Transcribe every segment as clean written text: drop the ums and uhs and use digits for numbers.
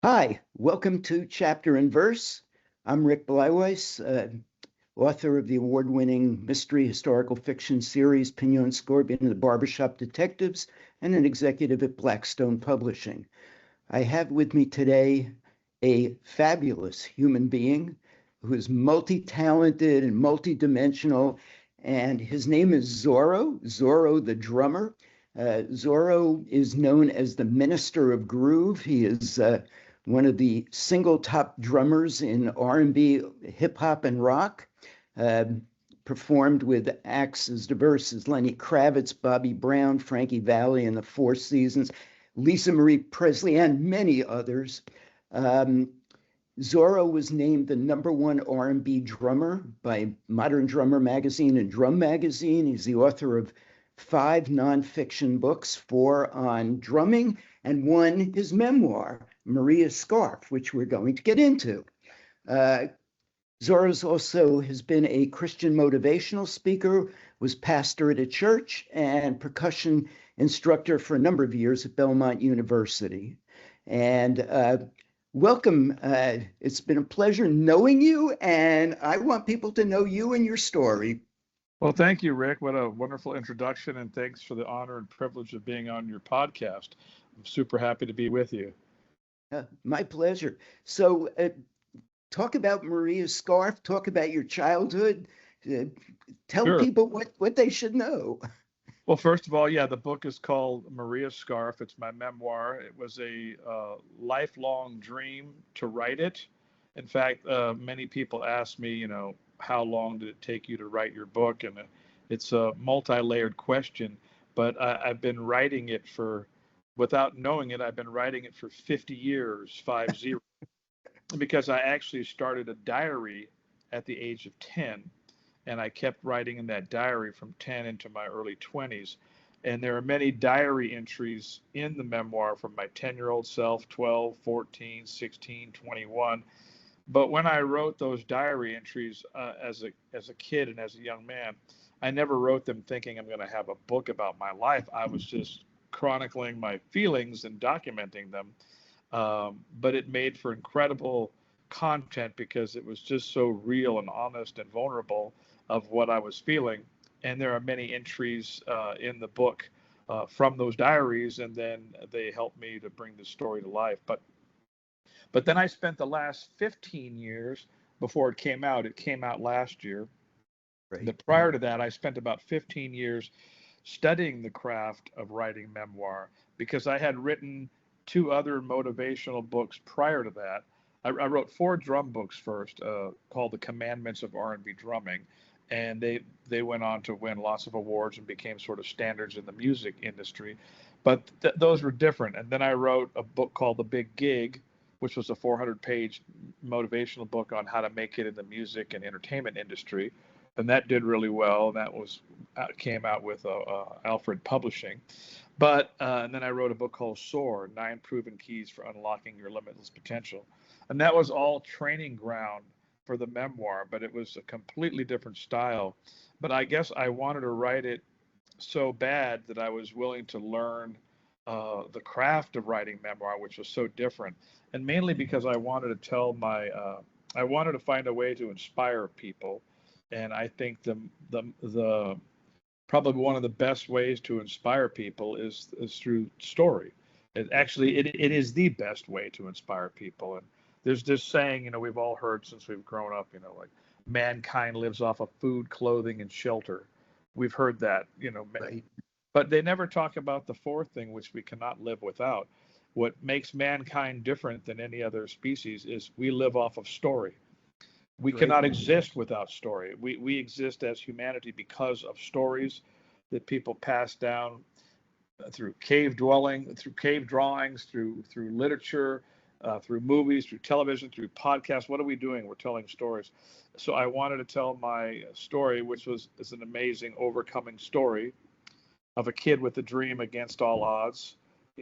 Hi, welcome to Chapter and Verse. I'm Rick Bleiweiss, author of the award-winning mystery historical fiction series �𝐭𝐿 and 𝐮𝐿 and the Barbershop Detectives, and an executive at Blackstone Publishing. I have with me today a fabulous human being who is multi-talented and multi-dimensional, and his name is Zoro, Zoro the drummer. Zoro is known as the Minister of Groove. He is one of the single top drummers in R&B, hip hop, and rock. Performed with acts as diverse as Lenny Kravitz, Bobby Brown, Frankie Valli, and the Four Seasons, Lisa Marie Presley, and many others. Zoro was named the #1 R&B drummer by Modern Drummer magazine and Drum magazine. He's the author of 5 nonfiction books, 4 on drumming, and 1 his memoir, Maria's Scarf, which we're going to get into. Zoro's also has been a Christian motivational speaker, was pastor at a church, and percussion instructor for a number of years at Belmont University. And welcome. It's been a pleasure knowing you, and I want people to know you and your story. Well, thank you, Rick. What a wonderful introduction, and thanks for the honor and privilege of being on your podcast. I'm super happy to be with you. My pleasure. So talk about Maria's Scarf, talk about your childhood, tell Sure. people what they should know. Well, first of all, yeah, the book is called Maria's Scarf. It's my memoir. It was a lifelong dream to write it. In fact, many people ask me, how long did it take you to write your book? And it's a multi-layered question, but I've been writing it without knowing it, I've been writing it for 50 years, 50, because I actually started a diary at the age of 10. And I kept writing in that diary from 10 into my early 20s. And there are many diary entries in the memoir from my 10-year-old self, 12, 14, 16, 21. But when I wrote those diary entries as a kid and as a young man, I never wrote them thinking I'm going to have a book about my life. I was just chronicling my feelings and documenting them. But it made for incredible content because it was just so real and honest and vulnerable of what I was feeling. And there are many entries in the book from those diaries, and then they helped me to bring the story to life. But then I spent the last 15 years before it came out. It came out last year. Right. Prior to that, I spent about 15 years studying the craft of writing memoir because I had written 2 other motivational books prior to that. I wrote 4 drum books first called The Commandments of R&B Drumming, and they went on to win lots of awards and became sort of standards in the music industry. But those were different. And then I wrote a book called The Big Gig, which was a 400-page motivational book on how to make it in the music and entertainment industry. And that did really well. That came out with Alfred Publishing. But and then I wrote a book called Soar, 9 Proven Keys for Unlocking Your Limitless Potential. And that was all training ground for the memoir, but it was a completely different style. But I guess I wanted to write it so bad that I was willing to learn the craft of writing memoir, which was so different. And mainly because I wanted to I wanted to find a way to inspire people. And I think the probably one of the best ways to inspire people is through story. It is the best way to inspire people. And there's this saying, we've all heard since we've grown up, like mankind lives off of food, clothing, and shelter. We've heard that, Right. but they never talk about the 4th thing, which we cannot live without. What makes mankind different than any other species is we live off of story. We Right. cannot exist without story. We exist as humanity because of stories that people pass down through cave dwelling, through cave drawings, through literature, through movies, through television, through podcasts. What are we doing? We're telling stories. So I wanted to tell my story, which is an amazing overcoming story of a kid with a dream against all odds.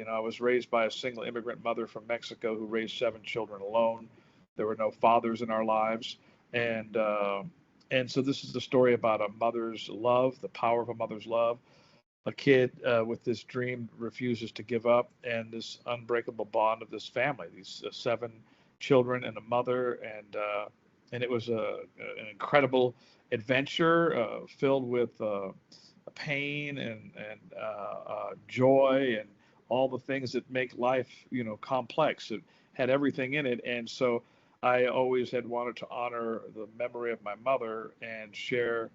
I was raised by a single immigrant mother from Mexico who raised 7 children alone. There were no fathers in our lives, and so this is the story about a mother's love, the power of a mother's love. a kid with this dream refuses to give up, and this unbreakable bond of this family, these 7 children and a mother, and it was an incredible adventure filled with pain and joy and all the things that make life, complex. It had everything in it, and so I always had wanted to honor the memory of my mother and share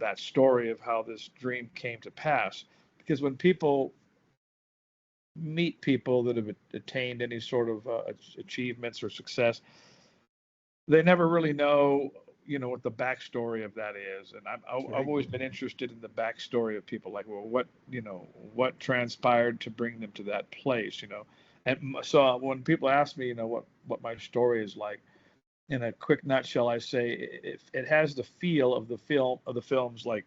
that story of how this dream came to pass. Because when people meet people that have attained any sort of achievements or success, they never really know, what the backstory of that is. And I've always been interested in the backstory of people, like, well, what transpired to bring them to that place, And so when people ask me, what my story is like, in a quick nutshell, I say it has the feel of the films like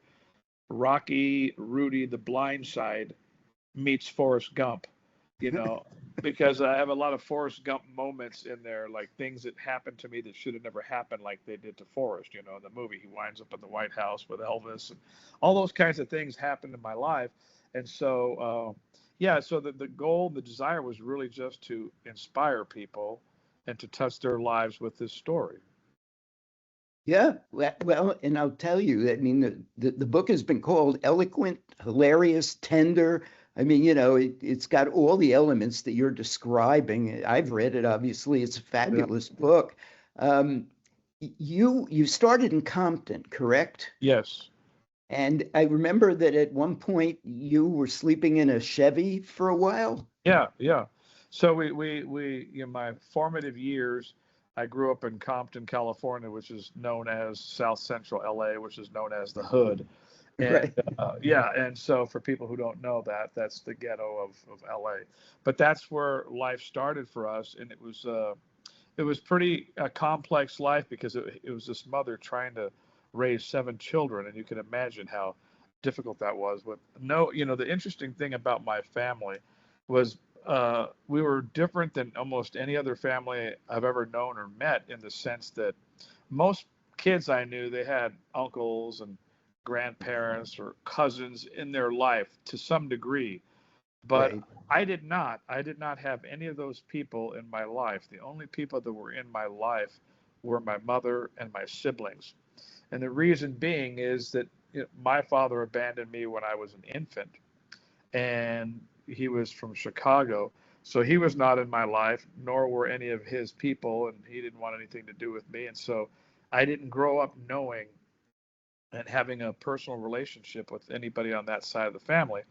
Rocky, Rudy, The Blind Side meets Forrest Gump, because I have a lot of Forrest Gump moments in there, like things that happened to me that should have never happened, like they did to Forrest, in the movie. He winds up in the White House with Elvis, and all those kinds of things happened in my life. And so, so the goal, the desire was really just to inspire people and to touch their lives with this story. Yeah, well, and I'll tell you, I mean, the book has been called eloquent, hilarious, tender. I mean, it's got all the elements that you're describing. I've read it, obviously. It's a fabulous book. You started in Compton, correct? Yes. And I remember that at one point you were sleeping in a Chevy for a while. Yeah. So we my formative years, I grew up in Compton, California, which is known as South Central LA, which is known as the Hood. And Right. and so for people who don't know that, that's the ghetto of LA. But that's where life started for us, and it was pretty complex life, because it was this mother trying to raise 7 children, and you can imagine how difficult that was. With the interesting thing about my family was we were different than almost any other family I've ever known or met, in the sense that most kids I knew, they had uncles and grandparents or cousins in their life to some degree. But Right. I did not. I did not have any of those people in my life. The only people that were in my life were my mother and my siblings. And the reason being is that my father abandoned me when I was an infant, and he was from Chicago. So he was not in my life, nor were any of his people, and he didn't want anything to do with me. And so I didn't grow up knowing and having a personal relationship with anybody on that side of the family.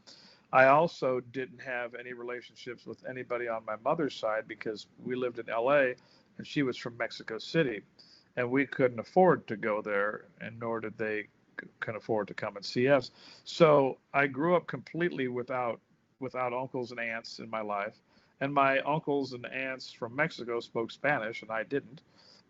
I also didn't have any relationships with anybody on my mother's side, because we lived in LA and she was from Mexico City, and we couldn't afford to go there, and nor did they can afford to come and see us. So I grew up completely without uncles and aunts in my life. And my uncles and aunts from Mexico spoke Spanish, and I didn't.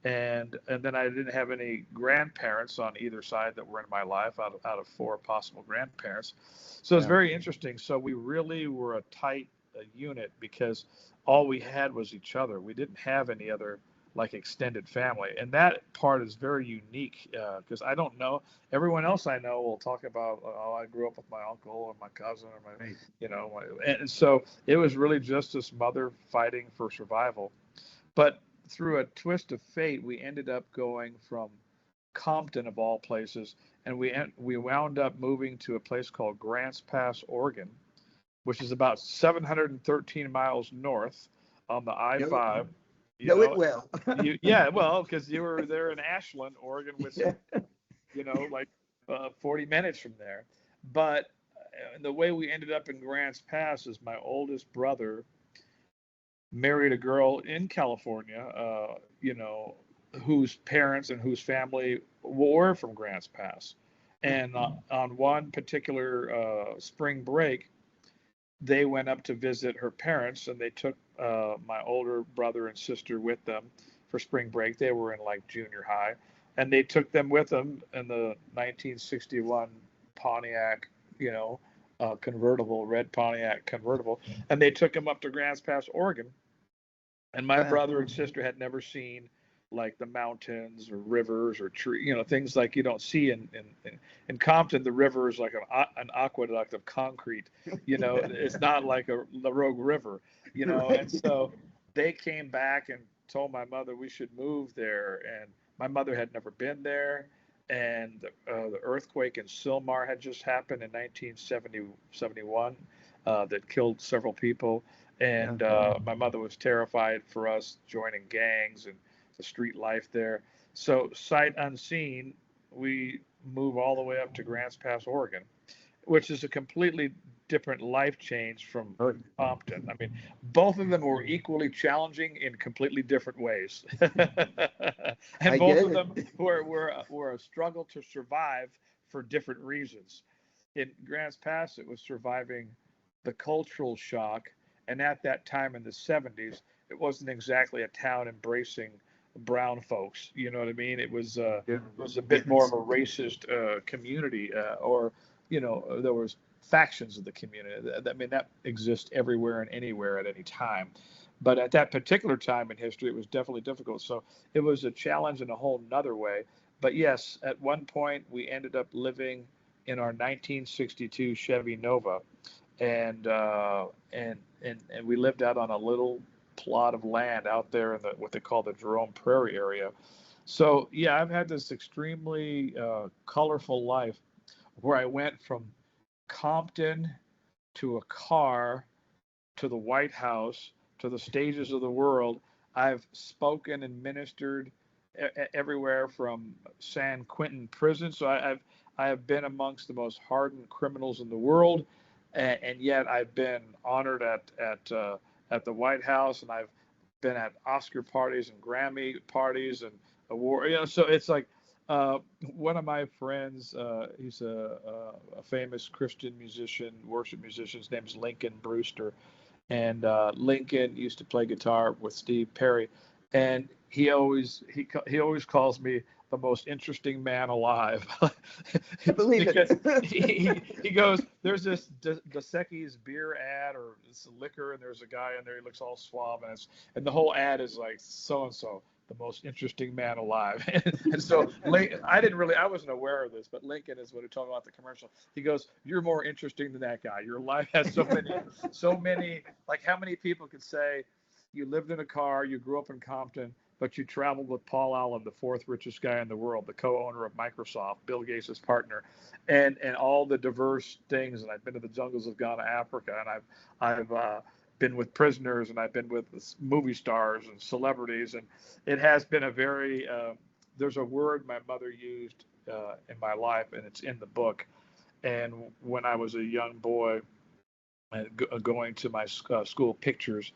And then I didn't have any grandparents on either side that were in my life, out of 4 possible grandparents. So it's very interesting. So we really were a tight unit, because all we had was each other. We didn't have any other like extended family, and that part is very unique, because I don't know, everyone else I know will talk about, oh, I grew up with my uncle or my cousin or my, and so it was really just this mother fighting for survival. But through a twist of fate, we ended up going from Compton, of all places, and we wound up moving to a place called Grants Pass, Oregon, which is about 713 miles north on the I-5. Know it well. Well, because you were there in Ashland, Oregon, which is, like 40 minutes from there. But the way we ended up in Grants Pass is my oldest brother married a girl in California, whose parents and whose family were from Grants Pass. And on one particular spring break, they went up to visit her parents, and they took my older brother and sister with them for spring break. They were in like junior high, and they took them with them in the 1961 Pontiac, convertible, red Pontiac convertible, and they took them up to Grants Pass, Oregon. And my brother and sister had never seen like the mountains or rivers or tree, things like you don't see in Compton. The river is like an aqueduct of concrete. It's not like the Rogue River. And so they came back and told my mother we should move there, and my mother had never been there, and the earthquake in Sylmar had just happened in 1971 that killed several people, and my mother was terrified for us joining gangs and the street life there. So sight unseen, we move all the way up to Grants Pass, Oregon, which is a completely different life change from Compton. I mean, both of them were equally challenging in completely different ways. And both of them were a struggle to survive for different reasons. In Grants Pass, it was surviving the cultural shock. And at that time in the 70s, it wasn't exactly a town embracing brown folks. You know what I mean? It was a bit more of a racist community, or there was factions of the community. I mean, that exists everywhere and anywhere at any time. But at that particular time in history, it was definitely difficult. So it was a challenge in a whole nother way. But yes, at one point we ended up living in our 1962 Chevy Nova, and we lived out on a little plot of land out there in what they call the Jerome Prairie area. So yeah, I've had this extremely colorful life where I went from Compton to a car to the White House to the stages of the world. I've spoken and ministered everywhere from San Quentin prison. So I have been amongst the most hardened criminals in the world, and yet I've been honored at the White House, and I've been at Oscar parties and Grammy parties and award. So it's like one of my friends. He's a famous Christian musician, worship musician. His name is Lincoln Brewster, and Lincoln used to play guitar with Steve Perry, and he always calls me the most interesting man alive. I believe because it. he goes, there's this 𝐃𝐨𝐧'𝐿𝐵𝐾 beer ad, or it's liquor, and there's a guy in there, he looks all suave, and the whole ad is like so and so, the most interesting man alive. And so I wasn't aware of this, but Lincoln is what he told me about the commercial. He goes, you're more interesting than that guy. Your life has so many, like how many people could say you lived in a car, you grew up in Compton, but you traveled with Paul Allen, the fourth richest guy in the world, the co-owner of Microsoft, Bill Gates' partner, and all the diverse things. And I've been to the jungles of Ghana, Africa, and I've been with prisoners, and I've been with movie stars and celebrities. And it has been a very, there's a word my mother used in my life, and it's in the book. And when I was a young boy going to my school pictures,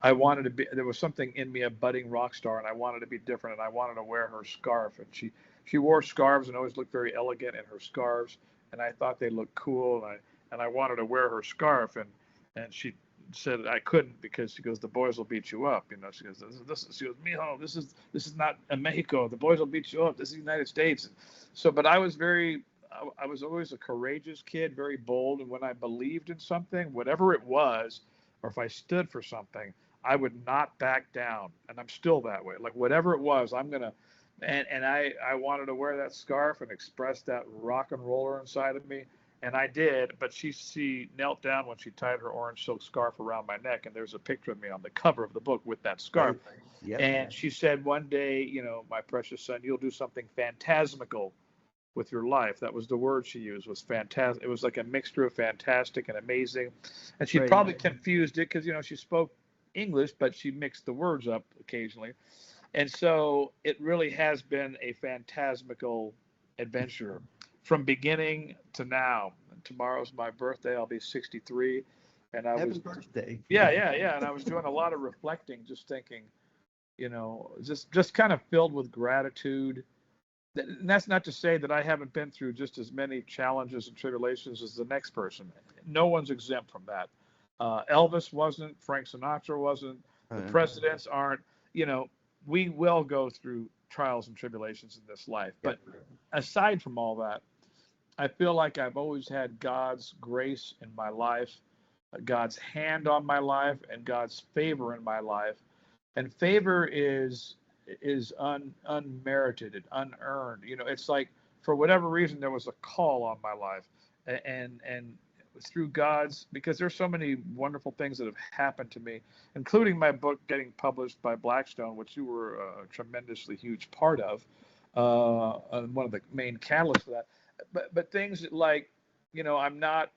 I wanted to be, there was something in me, a budding rock star, and I wanted to be different, and I wanted to wear her scarf. And she wore scarves and always looked very elegant in her scarves, and I thought they looked cool, and I wanted to wear her scarf, and she said I couldn't, because she goes, the boys will beat you up. She goes, she goes, mijo, this is not Mexico. The boys will beat you up. This is the United States. So, but I was always a courageous kid, very bold, and when I believed in something, whatever it was, or if I stood for something, I would not back down. And I'm still that way. Like whatever it was, I'm going to, and I wanted to wear that scarf and express that rock and roller inside of me. And I did, but she knelt down when she tied her orange silk scarf around my neck. And there's a picture of me on the cover of the book with that scarf. Yep. And she said, one day, my precious son, you'll do something phantasmical with your life. That was the word she used, was fantastic. It was like a mixture of fantastic and amazing. And she probably confused it because, she spoke English, but she mixed the words up occasionally. And so it really has been a phantasmical adventure from beginning to now. Tomorrow's my birthday. I'll be 63. And Happy birthday. Yeah. And I was doing a lot of reflecting, just thinking, just kind of filled with gratitude. And that's not to say that I haven't been through just as many challenges and tribulations as the next person. No one's exempt from that. Elvis wasn't, Frank Sinatra wasn't, the presidents aren't. We will go through trials and tribulations in this life. But aside from all that, I feel like I've always had God's grace in my life, God's hand on my life, and God's favor in my life. And favor is is unmerited and unearned. You know, it's like for whatever reason there was a call on my life, and through God's, because there's so many wonderful things that have happened to me, including my book getting published by Blackstone, which you were a tremendously huge part of, and one of the main catalysts for that. But things like, you know, I'm not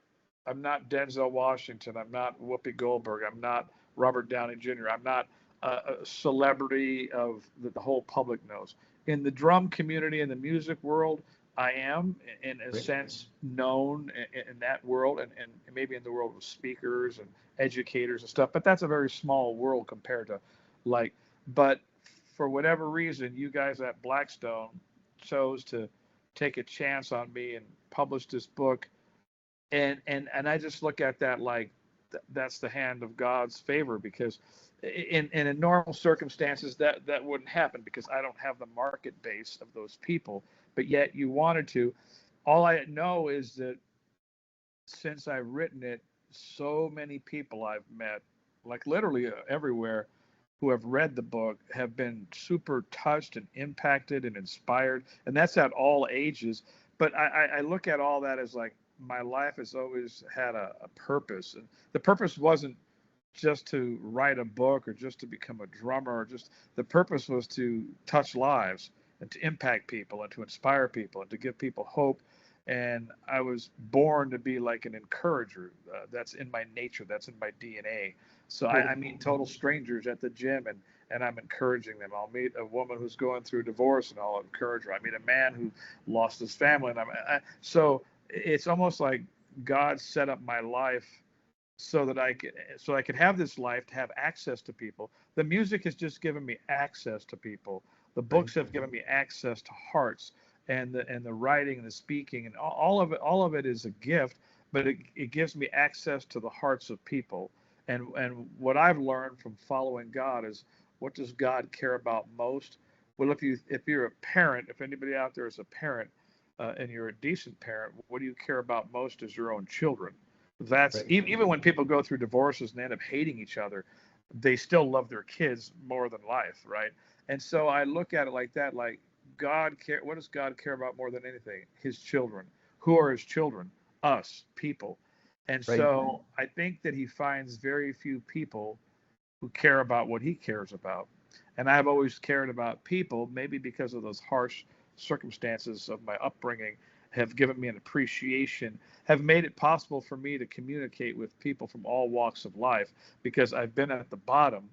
Denzel Washington, I'm not Whoopi Goldberg, I'm not Robert Downey Jr., I'm not a celebrity of the whole public knows. In the drum community, in the music world, I am, in a sense, known in that world, and maybe in the world of speakers and educators and stuff. But that's a very small world compared to, like, but for whatever reason, you guys at Blackstone chose to take a chance on me and publish this book. And I just look at that like that's the hand of God's favor, because in normal circumstances that wouldn't happen, because I don't have the market base of those people. But yet you wanted to. All I know is that since I've written it, so many people I've met, like literally everywhere, who have read the book have been super touched and impacted and inspired. And that's at all ages. But I look at all that as like, my life has always had a purpose. And the purpose wasn't just to write a book or just to become a drummer, or just, the purpose was to touch lives and to impact people and to inspire people and to give people hope. And I was born to be like an encourager. That's in my nature. That's in my DNA. So I meet total strangers at the gym, and I'm encouraging them. I'll meet a woman who's going through divorce, and I'll encourage her. I meet a man who lost his family, and so it's almost like God set up my life so that I could have this life, to have access to people. The music has just given me access to people. The books have given me access to hearts, and the writing and the speaking, and all of it is a gift, but it gives me access to the hearts of people. And what I've learned from following God is, what does God care about most? Well, if you're a parent, if anybody out there is a parent, and you're a decent parent, what do you care about most is your own children. That's even when people go through divorces and end up hating each other, they still love their kids more than life, right? And so I look at it like that, like what does God care about more than anything? His children. Who are his children? Us, people. And so I think that he finds very few people who care about what he cares about. And I've always cared about people, maybe because of those harsh circumstances of my upbringing have given me an appreciation, have made it possible for me to communicate with people from all walks of life, because I've been at the bottom.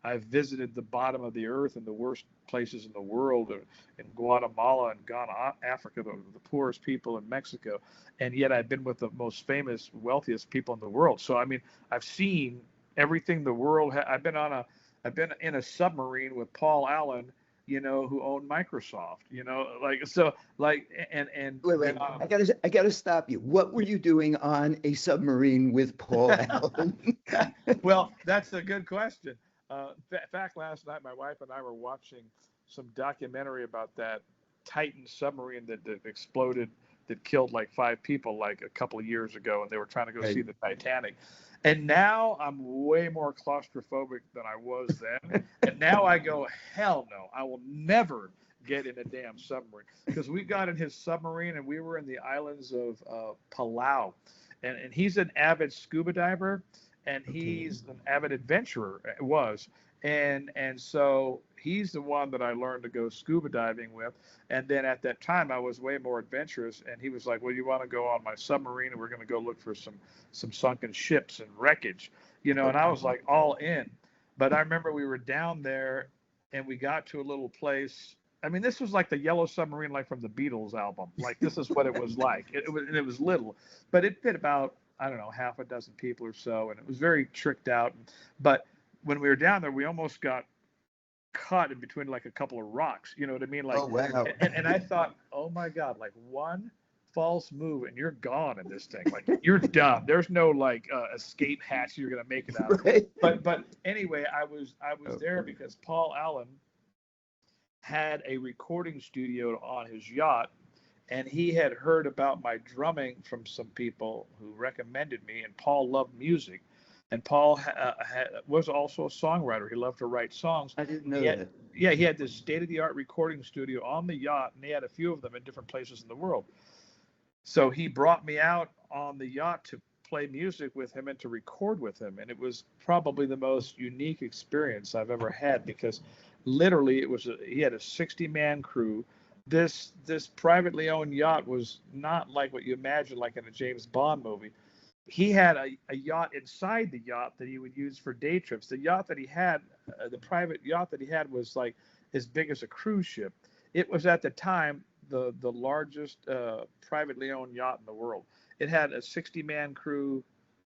I've visited the bottom of the earth in the worst places in the world, in Guatemala and Ghana, Africa, the poorest people in Mexico. And yet I've been with the most famous, wealthiest people in the world. So, I mean, I've seen everything the world I've been in a submarine with Paul Allen, you know, who owned Microsoft, you know, like, so like, and wait, I gotta stop you. What were you doing on a submarine with Paul Allen? Well, that's a good question. In fact, last night my wife and I were watching some documentary about that Titan submarine that exploded, that killed like 5 people like a couple of years ago, and they were trying to go see the Titanic. And now I'm way more claustrophobic than I was then. And now I go, hell no, I will never get in a damn submarine. Because we got in his submarine and we were in the islands of Palau. And he's an avid scuba diver, and he's an avid adventurer, was. And so he's the one that I learned to go scuba diving with. And then at that time, I was way more adventurous. And he was like, well, you want to go on my submarine, and we're going to go look for some sunken ships and wreckage, you know? And I was like all in. But I remember we were down there, and we got to a little place. I mean, this was like the Yellow Submarine, like from the Beatles album. Like, this is what it was like. It was little, but it fit about, I don't know, half a dozen people or so. And it was very tricked out. But when we were down there, we almost got caught in between like a couple of rocks. You know what I mean? Like, oh, wow. And I thought, oh my God, like one false move and you're gone in this thing. Like, you're done. There's no like escape hatch you're gonna make it out of. Right. But anyway, I was there because Paul Allen had a recording studio on his yacht, and he had heard about my drumming from some people who recommended me, and Paul loved music. And Paul was also a songwriter. He loved to write songs. I didn't know that. Yeah, he had this state-of-the-art recording studio on the yacht, and he had a few of them in different places in the world. So he brought me out on the yacht to play music with him and to record with him. And it was probably the most unique experience I've ever had, because literally he had a 60-man crew. This privately owned yacht was not like what you imagine, like in a James Bond movie. He had a yacht inside the yacht that he would use for day trips. The yacht that he had, the private yacht that he had, was like as big as a cruise ship. It was at the time the largest privately owned yacht in the world. It had a 60-man crew,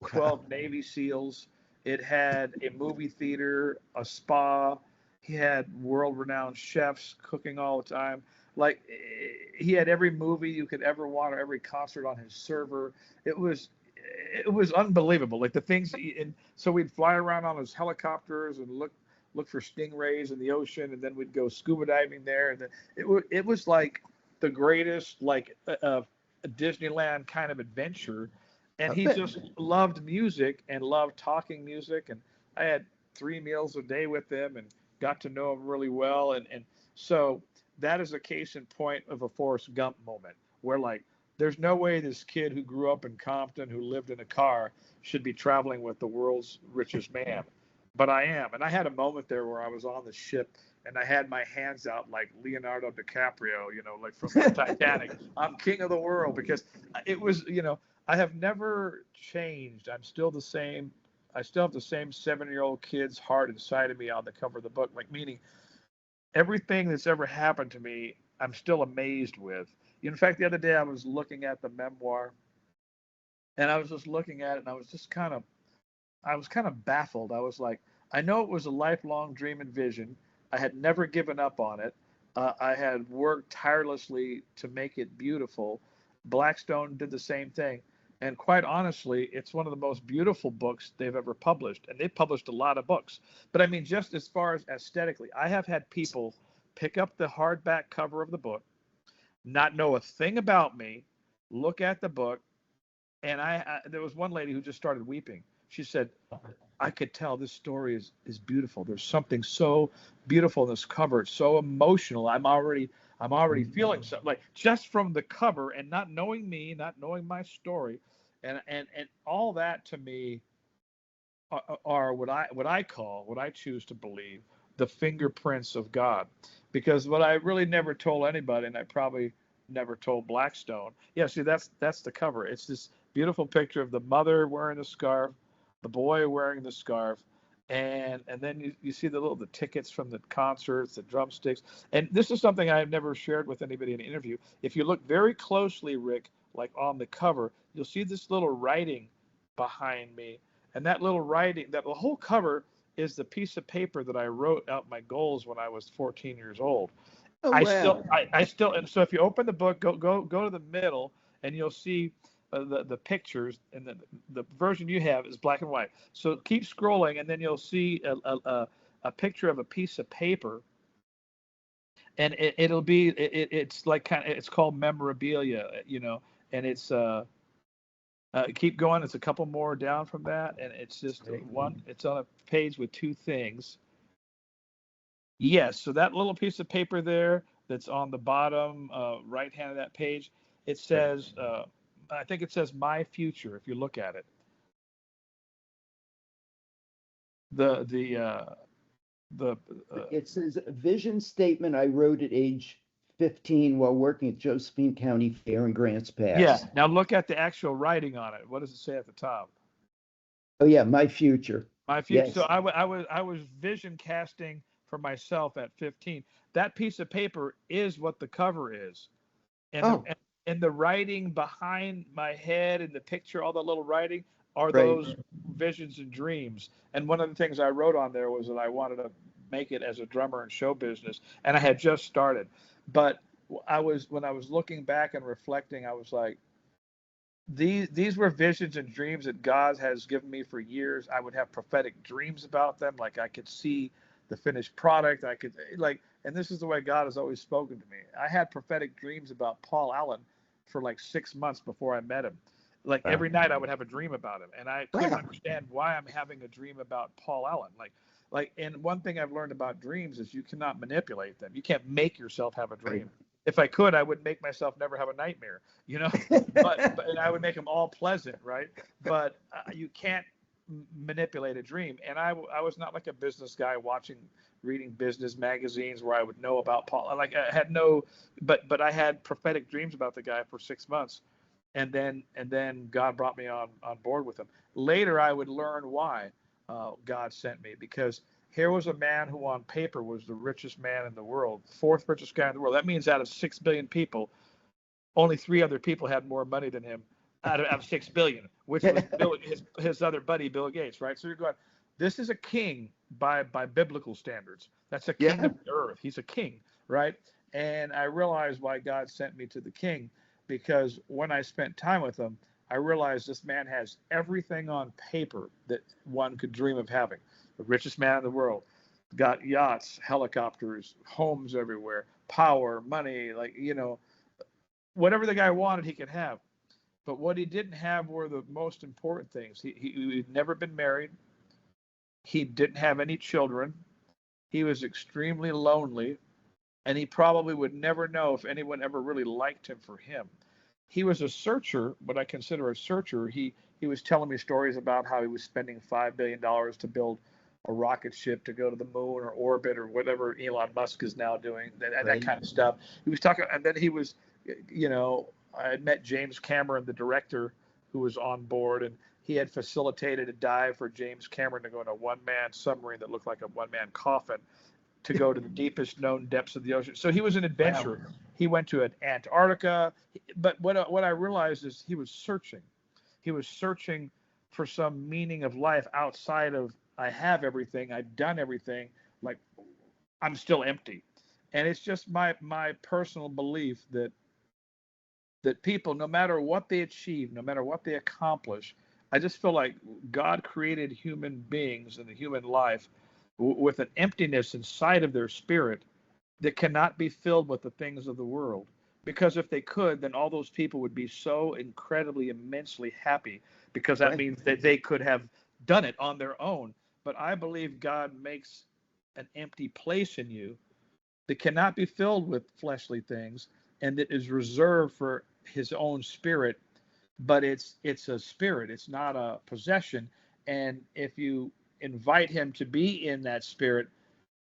12 Navy SEALs. It had a movie theater, a spa. He had world-renowned chefs cooking all the time. Like, he had every movie you could ever want, or every concert on his server. It was unbelievable. Like the things, and so we'd fly around on his helicopters and look for stingrays in the ocean, and then we'd go scuba diving there. And then it was like the greatest, like a Disneyland kind of adventure. And he just loved music and loved talking music. And I had 3 meals a day with him and got to know him really well. And so that is a case in point of a Forrest Gump moment, where like, there's no way this kid who grew up in Compton, who lived in a car, should be traveling with the world's richest man. But I am. And I had a moment there where I was on the ship and I had my hands out like Leonardo DiCaprio, like from Titanic. I'm king of the world, because it was, I have never changed. I'm still the same. I still have the same 7-year-old kid's heart inside of me on the cover of the book, like, meaning everything that's ever happened to me, I'm still amazed with. In fact, the other day I was looking at the memoir, and I was just looking at it, and I was kind of baffled. I was like, I know it was a lifelong dream and vision. I had never given up on it. I had worked tirelessly to make it beautiful. Blackstone did the same thing. And quite honestly, it's one of the most beautiful books they've ever published. And they've published a lot of books. But I mean, just as far as aesthetically, I have had people pick up the hardback cover of the book, not know a thing about me, look at the book, and there was one lady who just started weeping. She said, I could tell this story is beautiful. There's something so beautiful in this cover. It's so emotional. I'm already feeling something, like, just from the cover, and not knowing me, not knowing my story, and all that to me are what I choose to believe, the fingerprints of God. Because what I really never told anybody, and I probably never told Blackstone, see, that's the cover. It's this beautiful picture of the mother wearing the scarf, the boy wearing the scarf, and then you see the tickets from the concerts, the drumsticks. And this is something I've never shared with anybody in an interview. If you look very closely, Rick, like on the cover, you'll see this little writing behind me. And that little writing, that the whole cover is the piece of paper that I wrote out my goals when I was 14 years old. Oh, wow. I still, and so if you open the book, go to the middle, and you'll see the pictures, and the version you have is black and white. So keep scrolling, and then you'll see a picture of a piece of paper, and it's like it's called memorabilia, and it's keep going. It's a couple more down from that, and it's just one. It's on a page with 2 things. Yes, so that little piece of paper there that's on the bottom right hand of that page, it says, I think it says "My Future." If you look at it, It says a vision statement I wrote at age 15 while working at Josephine County Fair in Grants Pass. Yeah. Now look at the actual writing on it. What does it say at the top? Oh yeah, my future. My future. Yes. So I was vision casting for myself at 15. That piece of paper is what the cover is, and the writing behind my head and the picture, all the little writing, are those visions and dreams. And one of the things I wrote on there was that I wanted to make it as a drummer in show business, and I had just started. But when I was looking back and reflecting, I was like, these were visions and dreams that God has given me for years. I would have prophetic dreams about them, like I could see the finished product. I could and this is the way God has always spoken to me. I had prophetic dreams about Paul Allen for like 6 months before I met him. Like Wow. every night I would have a dream about him, and I couldn't Wow. understand why I'm having a dream about Paul Allen. And one thing I've learned about dreams is you cannot manipulate them. You can't make yourself have a dream. If I could, I would make myself never have a nightmare, you know, but and I would make them all pleasant, right? But you can't manipulate a dream. And I was not like a business guy reading business magazines where I would know about Paul. Like I had no, but I had prophetic dreams about the guy for 6 months. And then God brought me on board with him. Later, I would learn why God sent me, because here was a man who on paper was the richest man in the world, fourth richest guy in the world. That means out of 6 billion people, only 3 other people had more money than him out of 6 billion, which was his other buddy, Bill Gates, right? So you're going, this is a king by biblical standards. That's a king of the earth. He's a king, right? And I realized why God sent me to the king, because when I spent time with him, I realized this man has everything on paper that one could dream of having. The richest man in the world, got yachts, helicopters, homes everywhere, power, money, like, you know, whatever the guy wanted, he could have. But what he didn't have were the most important things. He'd never been married. He didn't have any children. He was extremely lonely, and he probably would never know if anyone ever really liked him for him. He was a searcher, what I consider a searcher. He was telling me stories about how he was spending $5 billion to build a rocket ship to go to the moon or orbit or whatever Elon Musk is now doing, that kind of stuff. He was talking, and then he was, you know, I had met James Cameron, the director, who was on board, and he had facilitated a dive for James Cameron to go in a one-man submarine that looked like a one-man coffin to go to the deepest known depths of the ocean. So he was an adventurer. Wow. He went to Antarctica. But what I realized is he was searching. He was searching for some meaning of life outside of, I have everything, I've done everything, like I'm still empty. And it's just my personal belief that people, no matter what they achieve, no matter what they accomplish, I just feel like God created human beings and the human life with an emptiness inside of their spirit that cannot be filled with the things of the world. Because if they could, then all those people would be so incredibly, immensely happy, because that means that they could have done it on their own. But I believe God makes an empty place in you that cannot be filled with fleshly things, and that is reserved for his own spirit. But it's a spirit, it's not a possession. And if you invite him to be in that spirit,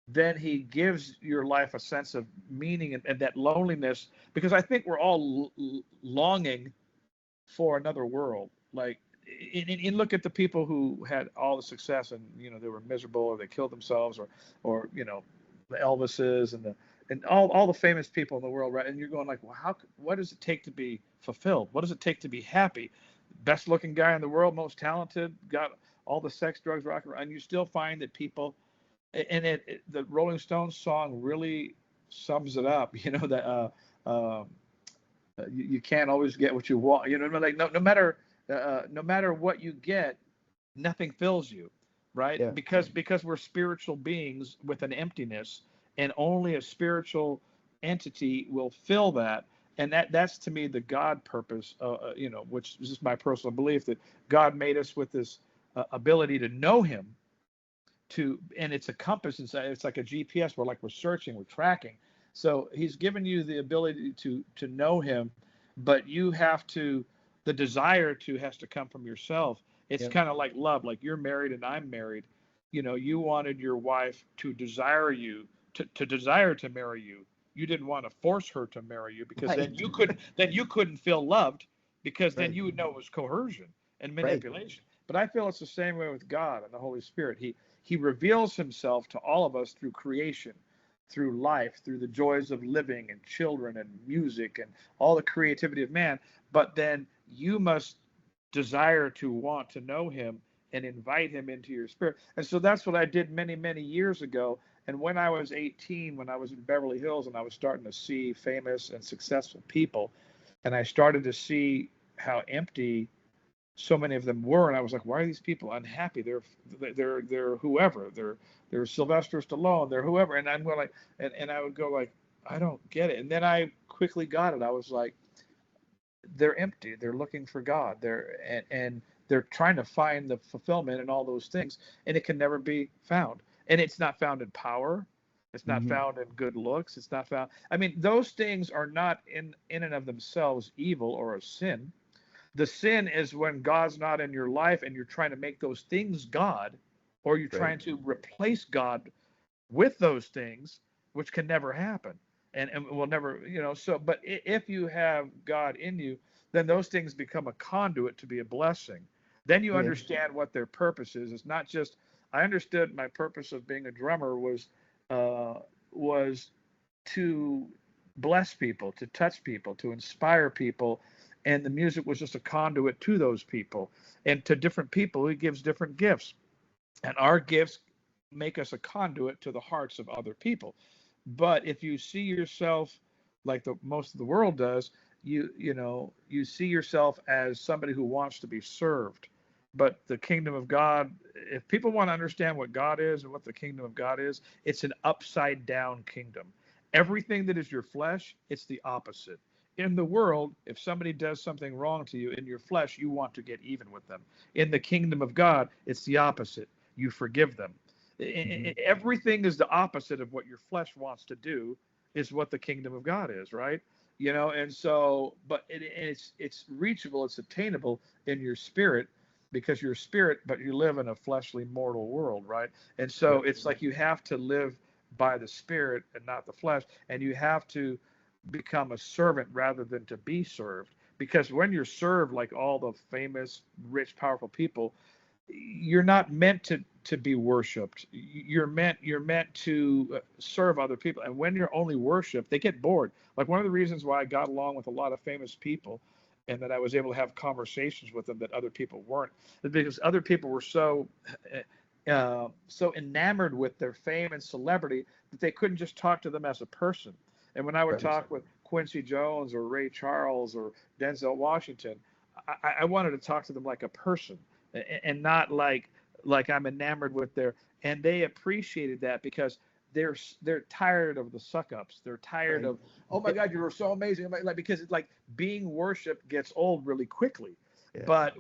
then he gives your life a sense of meaning and that loneliness, because I think we're all longing for another world. Like, and look at the people who had all the success and, you know, they were miserable or they killed themselves, or you know, the Elvises and all the famous people in the world, right? And you're going like, well, what does it take to be fulfilled? What does it take to be happy? Best looking guy in the world, most talented, got all the sex, drugs, rock and roll, and you still find that people, and the Rolling Stones song really sums it up. You know that you can't always get what you want. You know, like no matter what you get, nothing fills you, right? Yeah. Because we're spiritual beings with an emptiness, and only a spiritual entity will fill that. And that's to me the God purpose. You know, which is just my personal belief, that God made us with this ability to know Him. And it's a compass inside. It's like a GPS. We're searching, we're tracking. So he's given you the ability to know him, but you have to, the desire to has to come from yourself. It's kind of like love, like you're married and I'm married. You know, you wanted your wife to desire you, to desire to marry you. You didn't want to force her to marry you, because then you couldn't feel loved, because then you would know it was coercion and manipulation. But I feel it's the same way with God and the Holy Spirit. He reveals himself to all of us through creation, through life, through the joys of living and children and music and all the creativity of man. But then you must desire to want to know him and invite him into your spirit. And so that's what I did many, many years ago. And when I was 18, when I was in Beverly Hills and I was starting to see famous and successful people, and I started to see how empty so many of them were, and I was like, why are these people unhappy? They're whoever. They're Sylvester Stallone. They're whoever. And I'm going like, and I would go like, I don't get it. And then I quickly got it. I was like, they're empty. They're looking for God. And they're trying to find the fulfillment in all those things, and it can never be found. And it's not found in power. It's not Mhm. found in good looks. It's not found. I mean, those things are not in and of themselves evil or a sin. The sin is when God's not in your life and you're trying to make those things God, or you're Right. trying to replace God with those things, which can never happen, and will never, so, but if you have God in you, then those things become a conduit to be a blessing. Then you Yeah. understand what their purpose is. It's not just, I understood my purpose of being a drummer uh, was to bless people, to touch people, to inspire people, and the music was just a conduit to those people. And to different people, he gives different gifts, and our gifts make us a conduit to the hearts of other people. But if you see yourself like the most of the world does, you see yourself as somebody who wants to be served. But the kingdom of God, if people want to understand what God is and what the kingdom of God is, it's an upside down kingdom. Everything that is your flesh, it's the opposite. In the world, if somebody does something wrong to you in your flesh, you want to get even with them. In the kingdom of God, it's the opposite. You forgive them. Mhm. Everything is the opposite of what your flesh wants to do, is what the kingdom of God is, right? And so, but it's reachable, it's attainable in your spirit, because you're spirit, but you live in a fleshly, mortal world, right? And so Right. it's like you have to live by the spirit and not the flesh, and you have to become a servant rather than to be served. Because when you're served, like all the famous, rich, powerful people, you're not meant to be worshipped. You're meant to serve other people. And when you're only worshipped, they get bored. Like, one of the reasons why I got along with a lot of famous people, and that I was able to have conversations with them that other people weren't, is because other people were so enamored with their fame and celebrity that they couldn't just talk to them as a person. And when I would Right. talk with Quincy Jones or Ray Charles or Denzel Washington, I wanted to talk to them like a person, and not like I'm enamored with their. And they appreciated that, because they're tired of the suck ups. They're tired Right. of, oh my God, you were so amazing. Like, because it's like being worshipped gets old really quickly. Yeah. But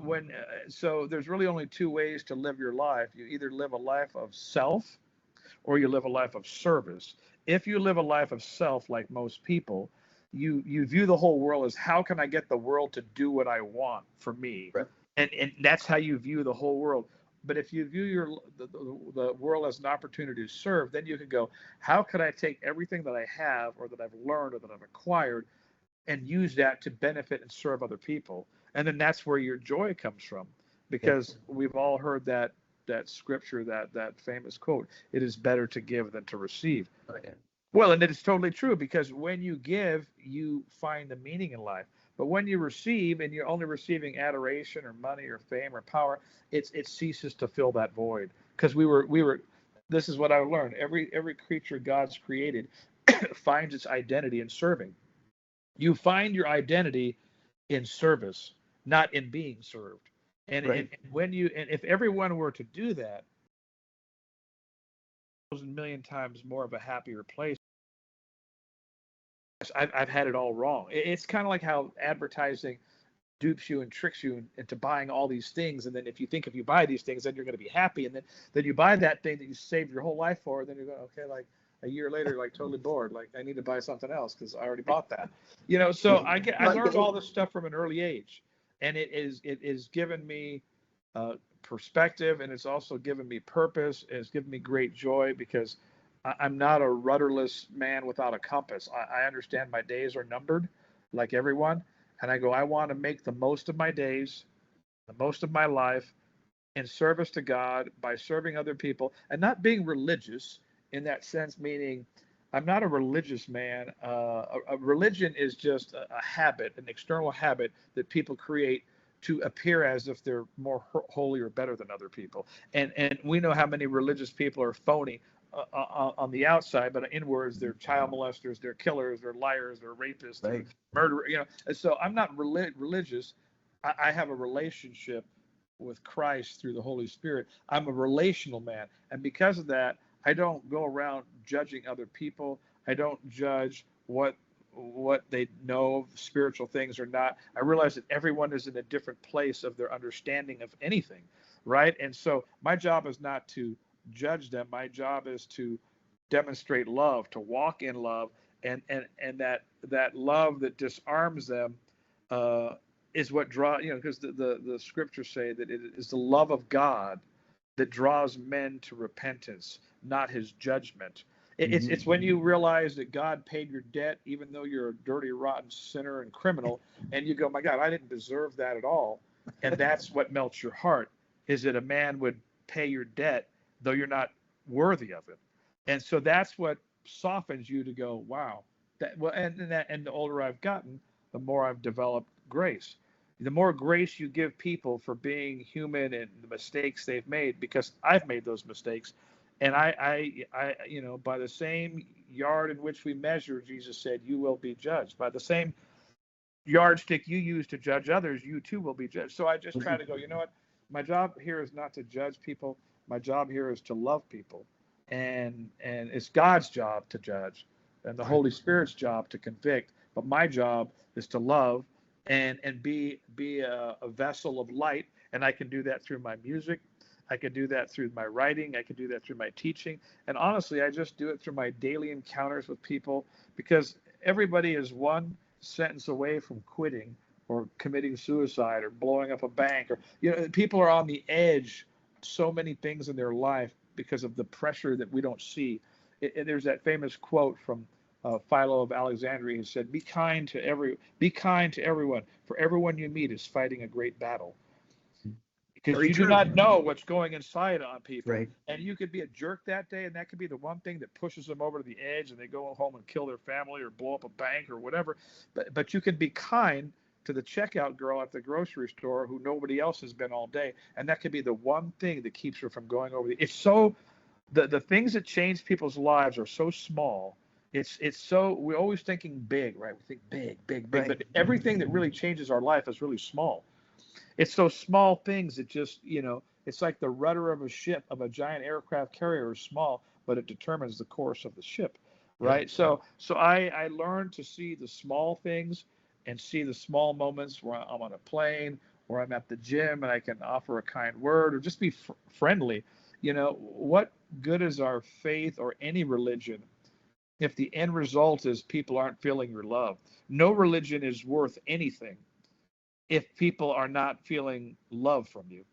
so there's really only two ways to live your life. You either live a life of self, or you live a life of service. If you live a life of self, like most people, you view the whole world as, how can I get the world to do what I want for me? Right. And that's how you view the whole world. But if you view the world as an opportunity to serve, then you can go, how could I take everything that I have, or that I've learned, or that I've acquired, and use that to benefit and serve other people? And then that's where your joy comes from, Yeah. because we've all heard that scripture, that famous quote, it is better to give than to receive. Oh, yeah. Well, and it is totally true, because when you give, you find the meaning in life. But when you receive, and you're only receiving adoration or money or fame or power, it ceases to fill that void. Because we were this is what I learned. Every creature God's created finds its identity in serving. You find your identity in service, not in being served. And Right. and if everyone were to do that, 1,000,000,000 times more of a happier place. I've had it all wrong. It's kind of like how advertising dupes you and tricks you into buying all these things, and then if you buy these things, then you're going to be happy, and then you buy that thing that you saved your whole life for, and then you're going, okay, like a year later, like totally bored, like I need to buy something else because I already bought that. So I Like, learned all this stuff from an early age, and it is given me perspective, and it's also given me purpose. It's given me great joy, because I'm not a rudderless man without a compass. I understand my days are numbered, like everyone, and I go, I want to make the most of my days, the most of my life, in service to God, by serving other people, and not being religious in that sense, meaning I'm not a religious man. A religion is just a habit, an external habit that people create to appear as if they're more holy or better than other people. And we know how many religious people are phony on the outside, but inwards they're child molesters, they're killers, they're liars, they're rapists, they're right. murderers. And so I'm not religious. I have a relationship with Christ through the Holy Spirit. I'm a relational man. And because of that, I don't go around judging other people. I don't judge what what they know of spiritual things or not. I realize that everyone is in a different place of their understanding of anything, right? And so my job is not to judge them. My job is to demonstrate love, to walk in love, and that love that disarms them is what because the scriptures say that it is the love of God that draws men to repentance, not his judgment. It's when you realize that God paid your debt, even though you're a dirty, rotten sinner and criminal, and you go, my God, I didn't deserve that at all. And that's what melts your heart, is that a man would pay your debt, though you're not worthy of it. And so that's what softens you to go, wow. And the older I've gotten, the more I've developed grace. The more grace you give people for being human and the mistakes they've made, because I've made those mistakes. And I by the same yard in which we measure, Jesus said, you will be judged. By the same yardstick you use to judge others, you too will be judged. So I just try to go, you know what? My job here is not to judge people. My job here is to love people. And it's God's job to judge and the Holy Spirit's job to convict. But my job is to love and be a vessel of light. And I can do that through my music. I could do that through my writing. I could do that through my teaching. And honestly, I just do it through my daily encounters with people, because everybody is one sentence away from quitting or committing suicide or blowing up a bank. Or, people are on the edge, so many things in their life because of the pressure that we don't see. There's that famous quote from Philo of Alexandria who said, be kind to everyone, for everyone you meet is fighting a great battle. Because you do not know what's going inside on people. Right. And you could be a jerk that day, and that could be the one thing that pushes them over to the edge, and they go home and kill their family or blow up a bank or whatever. But you can be kind to the checkout girl at the grocery store who nobody else has been all day, and that could be the one thing that keeps her from going over it's so the things that change people's lives are so small. It's so, we're always thinking big, right? We think big, right. But everything that really changes our life is really small. It's those small things that just, it's like the rudder of a ship, of a giant aircraft carrier is small, but it determines the course of the ship, right? Yeah. So I learned to see the small things and see the small moments where I'm on a plane, or I'm at the gym and I can offer a kind word or just be friendly. What good is our faith or any religion if the end result is people aren't feeling your love? No religion is worth anything if people are not feeling love from you.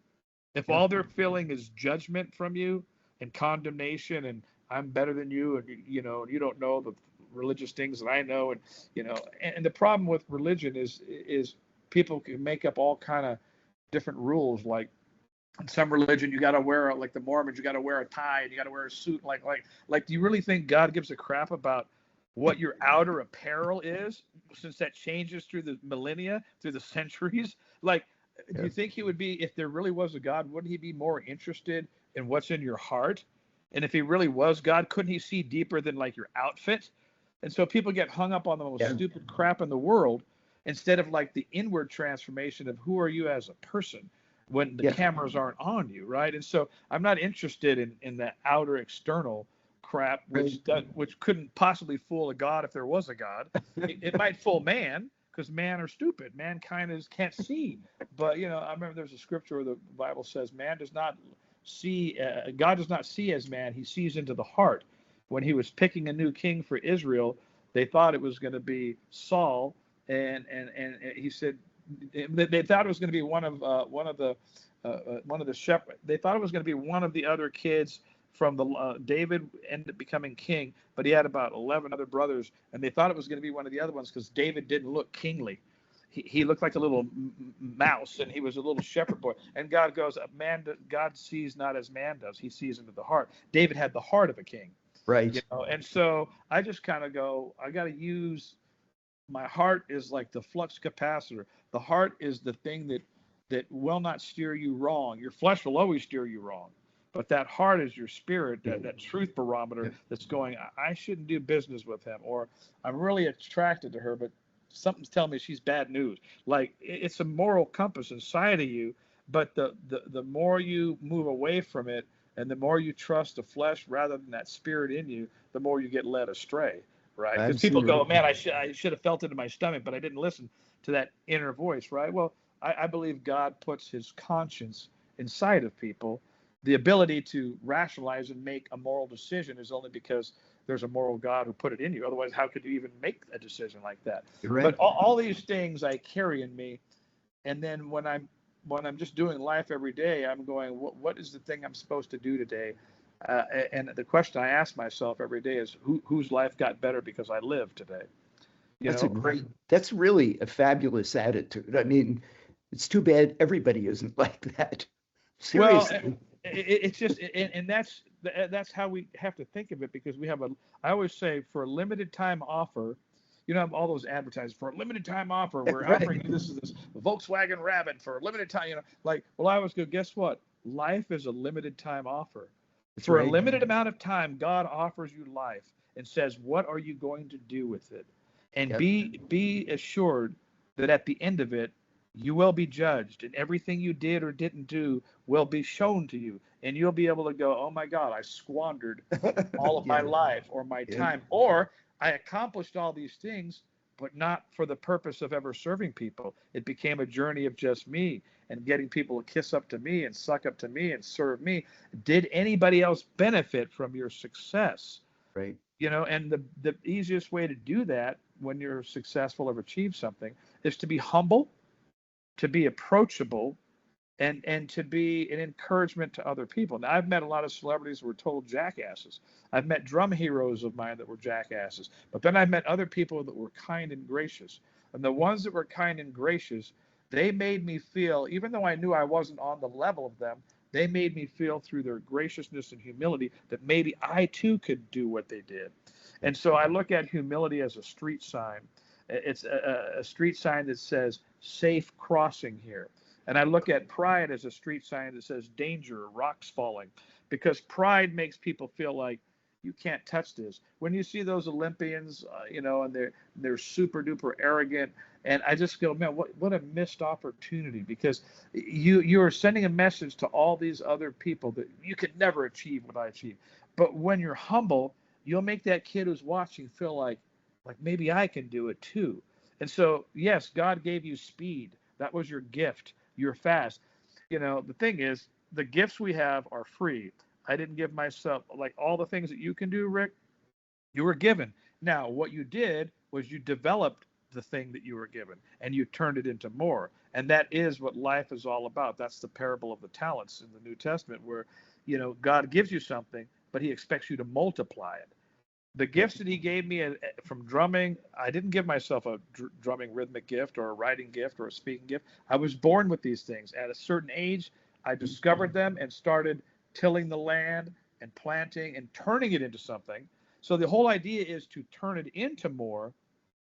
If all they're feeling is judgment from you and condemnation and I'm better than you, and you don't know the religious things that I know, and the problem with religion is people can make up all kind of different rules. Like in some religion, you got to wear, like the Mormons, you got to wear a tie and you got to wear a suit. Like, do you really think God gives a crap about what your outer apparel is, since that changes through the millennia, through the centuries? Like, do you think he would be, if there really was a God, wouldn't he be more interested in what's in your heart? And if he really was God, couldn't he see deeper than like your outfit? And so people get hung up on the most stupid crap in the world, instead of like the inward transformation of who are you as a person when the cameras aren't on you, right? And so I'm not interested in the outer external crap, which couldn't possibly fool a God if there was a God. It might fool man, because man are stupid. Mankind can't see. But I remember there's a scripture where the Bible says man does not see, God does not see as man, he sees into the heart. When he was picking a new king for Israel, they thought it was going to be Saul, and he said they thought it was going to be one of the shepherd. They thought it was going to be one of the other kids from the David ended up becoming king, but he had about 11 other brothers, and they thought it was going to be one of the other ones because David didn't look kingly. He looked like a little mouse, and he was a little shepherd boy. And God goes, God sees not as man does. He sees into the heart. David had the heart of a king. Right. And so I just kind of go, I got to use, my heart is like the flux capacitor. The heart is the thing that will not steer you wrong. Your flesh will always steer you wrong. But that heart is your spirit, that truth barometer that's going, I shouldn't do business with him, or I'm really attracted to her, but something's telling me she's bad news. Like, it's a moral compass inside of you, but the more you move away from it and the more you trust the flesh rather than that spirit in you, the more you get led astray, right? Because people go, Absolutely. man, I should have felt it in my stomach, but I didn't listen to that inner voice, right? Well, I believe God puts his conscience inside of people. The ability to rationalize and make a moral decision is only because there's a moral God who put it in you. Otherwise, how could you even make a decision like that? You're But right. all these things I carry in me, and then when I'm just doing life every day, I'm going, what is the thing I'm supposed to do today? And the question I ask myself every day is, whose life got better because I lived today? You That's a know, great, that's really a fabulous attitude. I mean, it's too bad everybody isn't like that. well, Seriously. it's just, and that's how we have to think of it, because we have a. I always say, for a limited time offer, all those advertisements for a limited time offer. We're offering Right. you this Volkswagen Rabbit for a limited time. Like, well, I always go, guess what? Life is a limited time offer. That's For a right. limited amount of time, God offers you life and says, what are you going to do with it? And Yep. be assured that at the end of it, you will be judged, and everything you did or didn't do will be shown to you. And you'll be able to go, oh my God, I squandered all of my Yeah. life or my Yeah. time, or I accomplished all these things, but not for the purpose of ever serving people. It became a journey of just me and getting people to kiss up to me and suck up to me and serve me. Did anybody else benefit from your success? Right. And the easiest way to do that when you're successful or achieve something is to be humble, to be approachable, and to be an encouragement to other people. Now, I've met a lot of celebrities who were total jackasses. I've met drum heroes of mine that were jackasses, but then I've met other people that were kind and gracious. And the ones that were kind and gracious, they made me feel, even though I knew I wasn't on the level of them, they made me feel through their graciousness and humility that maybe I too could do what they did. And so I look at humility as a street sign. It's a street sign that says safe crossing here. And I look at pride as a street sign that says danger, rocks falling, because pride makes people feel like you can't touch this. When you see those Olympians, and they're super duper arrogant, and I just go, man, what a missed opportunity, because you are sending a message to all these other people that you could never achieve what I achieved. But when you're humble, you'll make that kid who's watching feel like maybe I can do it too. And so, yes, God gave you speed. That was your gift. You're fast. The thing is, the gifts we have are free. I didn't give myself, like, all the things that you can do, Rick, you were given. Now, what you did was you developed the thing that you were given and you turned it into more. And that is what life is all about. That's the parable of the talents in the New Testament, where, God gives you something, but he expects you to multiply it. The gifts that he gave me from drumming, I didn't give myself a drumming rhythmic gift or a writing gift or a speaking gift. I was born with these things. At a certain age, I discovered them and started tilling the land and planting and turning it into something. So the whole idea is to turn it into more,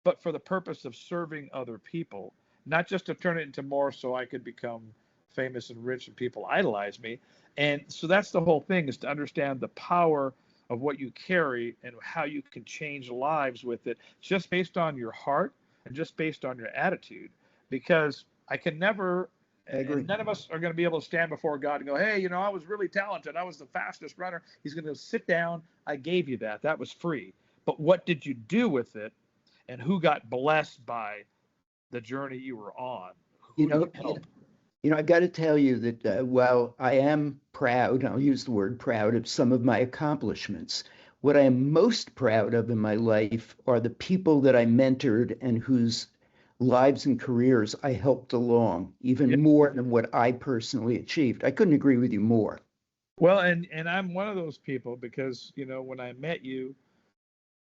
but for the purpose of serving other people, not just to turn it into more so I could become famous and rich and people idolize me. And so that's the whole thing, is to understand the power of what you carry and how you can change lives with it, just based on your heart and just based on your attitude. Because I can never, I agree. and none of us are going to be able to stand before God and go, hey, I was really talented. I was the fastest runner. He's going to sit down. I gave you that. That was free. But what did you do with it? And who got blessed by the journey you were on? You Who did know, you help? I got to tell you that while I am proud, I'll use the word proud, of some of my accomplishments, what I am most proud of in my life are the people that I mentored and whose lives and careers I helped along, Yeah. even more than what I personally achieved. I couldn't agree with you more. Well, and I'm one of those people, because when I met you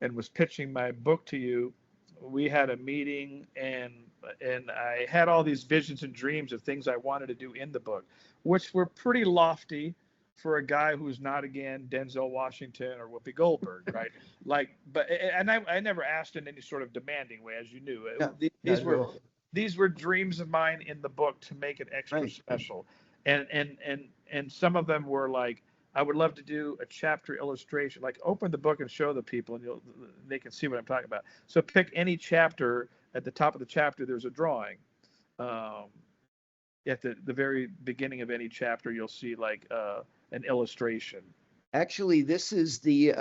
and was pitching my book to you, we had a meeting, and I had all these visions and dreams of things I wanted to do in the book, which were pretty lofty for a guy who's not, again, Denzel Washington or Whoopi Goldberg, right? Like, but and I never asked in any sort of demanding way, as you knew. No, not These at were all. these were dreams of mine in the book to make it extra Right. special, and some of them were like, I would love to do a chapter illustration, like open the book and show the people, and they can see what I'm talking about. So pick any chapter. At the top of the chapter, there's a drawing. Um, at the very beginning of any chapter, you'll see like an illustration. Actually, this is the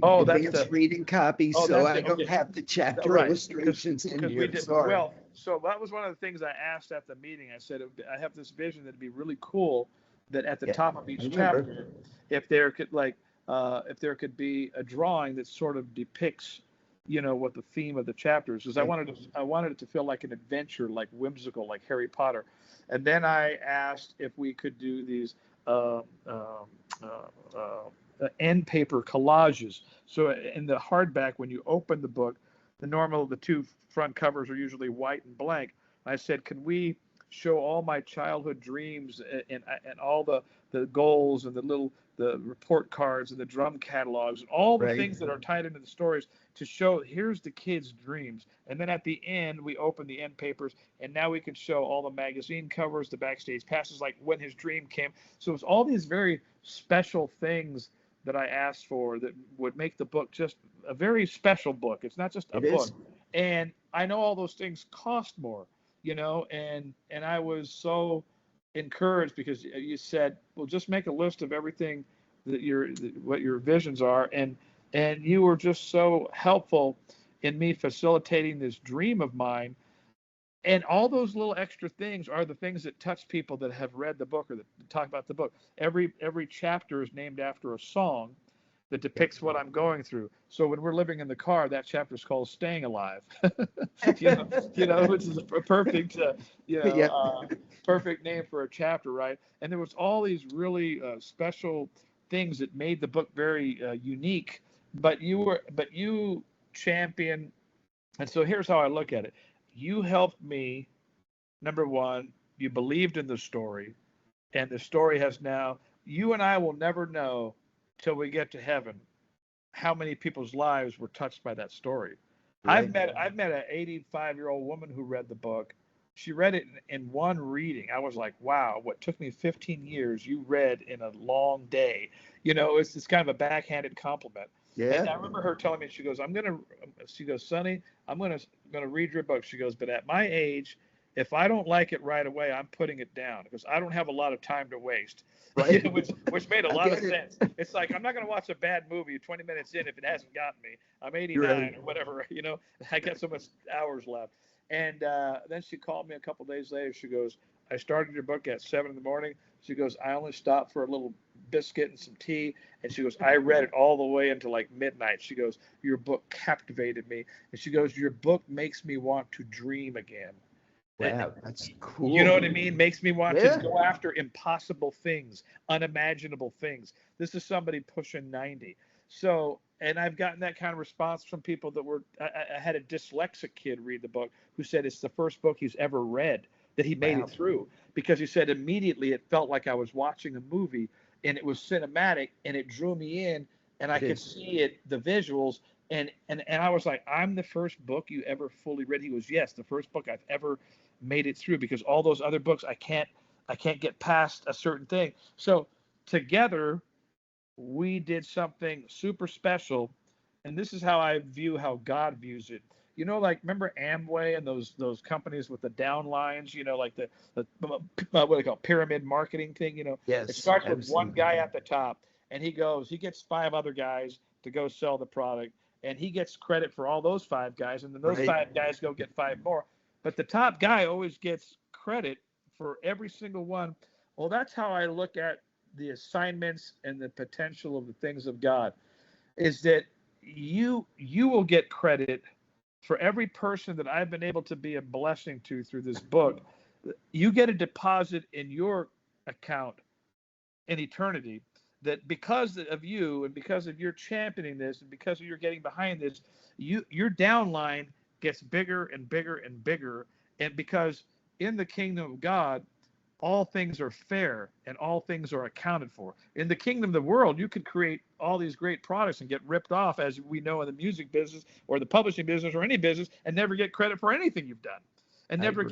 Oh, that's advanced reading copy, oh, so that's I the, don't okay. have the chapter Right, illustrations in because we here. did Sorry. well. So that was one of the things I asked at the meeting. I said, I have this vision that it'd be really cool that at the Yeah, top of I each remember. chapter, if there could if there could be a drawing that sort of depicts, what the theme of the chapter is, because Right. I wanted it to feel like an adventure, like whimsical, like Harry Potter. And then I asked if we could do these uh, uh, end paper collages. So in the hardback, when you open the book, the two front covers are usually white and blank. I said, can we show all my childhood dreams and all the goals and the report cards and the drum catalogs and all the Right. things that are tied into the stories to show here's the kid's dreams. And then at the end, we open the end papers, and now we can show all the magazine covers, the backstage passes, like when his dream came. So it's all these very special things that I asked for that would make the book just a very special book. It's not just a It book. is. And I know all those things cost more, and I was so encouraged because you said, well, just make a list of everything what your visions are, and you were just so helpful in me facilitating this dream of mine. And all those little extra things are the things that touch people that have read the book or that talk about the book. Every chapter is named after a song that depicts what I'm going through. So when we're living in the car, that chapter is called "Staying Alive," which is a perfect, Yeah. perfect name for a chapter, right? And there was all these really special things that made the book very unique. But you champion, and so here's how I look at it. You helped me. Number one, you believed in the story, and the story has now. You and I will never know till we get to heaven how many people's lives were touched by that story. Right. I've met an 85-year-old woman who read the book. She read it in one reading. I was like, wow, what took me 15 years, you read in a long day. It's kind of a backhanded compliment. And Yeah. I remember her telling me, she goes, Sonny, I'm gonna read your book. She goes, but at my age, if I don't like it right away, I'm putting it down because I don't have a lot of time to waste. Right. Which made a I lot of get it. sense. It's like I'm not going to watch a bad movie 20 minutes in if it hasn't gotten me. I'm 89 Right. or whatever. I got so much hours left. And then she called me a couple days later. She goes, I started your book at 7 in the morning. She goes, I only stopped for a little biscuit and some tea. And she goes, I read it all the way until like midnight. She goes, your book captivated me. And she goes, your book makes me want to dream again. Wow, that's cool. You know what I mean? Makes me want Yeah. to go after impossible things, unimaginable things. This is somebody pushing 90. So, and I've gotten that kind of response from people that I had a dyslexic kid read the book who said it's the first book he's ever read that he made Wow. it through because he said immediately it felt like I was watching a movie and it was cinematic and it drew me in and I could see it, the visuals. And I was like, I'm the first book you ever fully read. He was, yes, the first book I've ever made it through because all those other books I can't get past a certain thing. So together we did something super special, and this is how I view how God views it. Like remember Amway and those companies with the downlines, like the what do they call it, pyramid marketing thing, Yes. it starts with Absolutely. one guy at the top and he gets 5 other guys to go sell the product and he gets credit for all those 5 guys and then those Right. 5 guys go get 5 more. But the top guy always gets credit for every single one. Well, that's how I look at the assignments and the potential of the things of God, is that you will get credit for every person that I've been able to be a blessing to through this book. You get a deposit in your account in eternity that because of you and because of your championing this and because of your getting behind this, your downline gets bigger and bigger and bigger. And because in the kingdom of God, all things are fair and all things are accounted for. In the kingdom of the world, you could create all these great products and get ripped off, as we know in the music business or the publishing business or any business, and never get credit for anything you've done, and never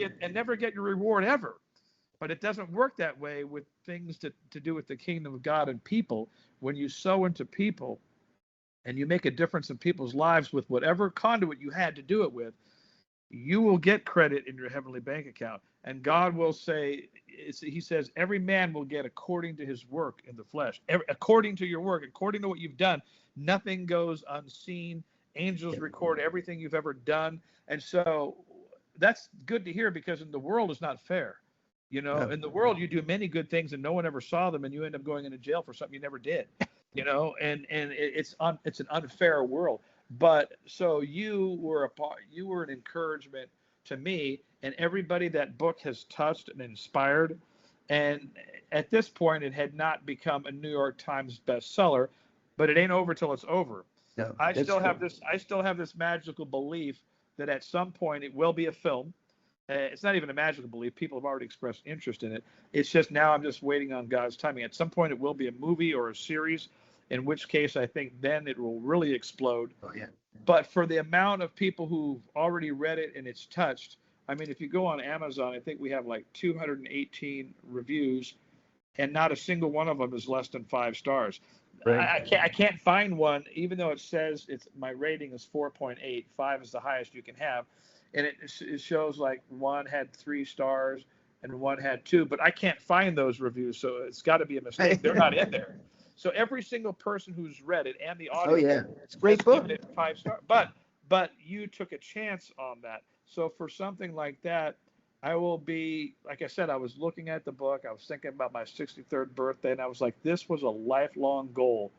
get your reward ever. But it doesn't work that way with things to do with the kingdom of God and people. When you sow into people and you make a difference in people's lives with whatever conduit you had to do it with, you will get credit in your heavenly bank account. And God will say, he says, every man will get according to his work in the flesh, according to your work, according to what you've done. Nothing goes unseen. Angels record everything you've ever done. And so that's good to hear, because in the world it's not fair. You know, in the world you do many good things and no one ever saw them, and you end up going into jail for something you never did. You know, and it's an unfair world. But so you were an encouragement to me and everybody that book has touched and inspired. And at this point, it had not become a New York Times bestseller, but it ain't over till it's over. No, I still have this magical belief that at some point it will be a film. It's not even a magical belief. People have already expressed interest in it. It's just now I'm just waiting on God's timing. At some point it will be a movie or a series, in which case I think then it will really explode. Oh, yeah. But for the amount of people who've already read it and it's touched, I mean, if you go on Amazon, I think we have like 218 reviews, and not a single one of them is less than 5 stars. Right. I can't find one, even though it says my rating is 4.8. 5 is the highest you can have. And it shows like one had 3 stars and one had 2, but I can't find those reviews. So it's got to be a mistake. They're not in there. So every single person who's read it and the audience, it's a great book. Given it 5 stars. But you took a chance on that. So for something like that, I will be, like I said, I was looking at the book. I was thinking about my 63rd birthday, and I was like, this was a lifelong goal.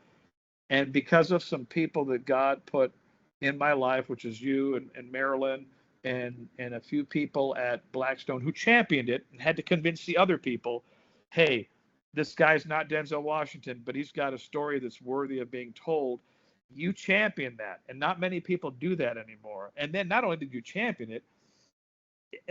And because of some people that God put in my life, which is you and Marilyn and a few people at Blackstone who championed it and had to convince the other people, hey, this guy's not Denzel Washington, but he's got a story that's worthy of being told. You championed that, and not many people do that anymore. And then not only did you champion it,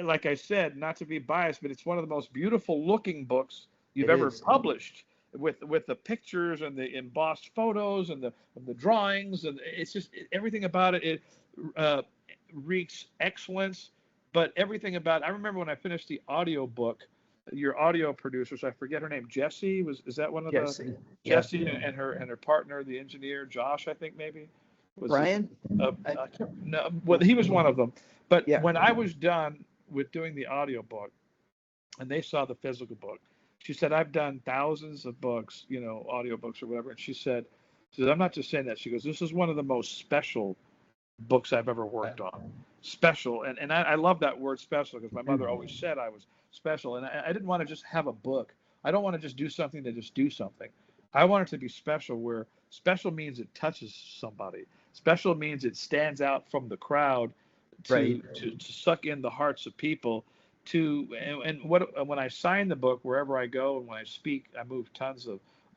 like I said, not to be biased, but it's one of the most beautiful looking books you've ever published, with the pictures and the embossed photos and the drawings, and it's just everything about it. It reeks excellence, but everything about it. I remember when I finished the audio book, your audio producers, I forget her name, Jessie, is that one of the Jessie and her partner, the engineer Josh, I think maybe was Brian. No, well, he was one of them. But when I was done with doing the audio book, and they saw the physical book, she said, I've done thousands of books, you know, audio books or whatever. And she said, I'm not just saying that. She goes, this is one of the most special books I've ever worked on. Special. And I love that word special, because my mother always said I was special. And I didn't want to just have a book. I don't want to just do something to just do something. I want it to be special, where special means it touches somebody. Special means it stands out from the crowd to suck in the hearts of people. When I sign the book, wherever I go and when I speak, I move tons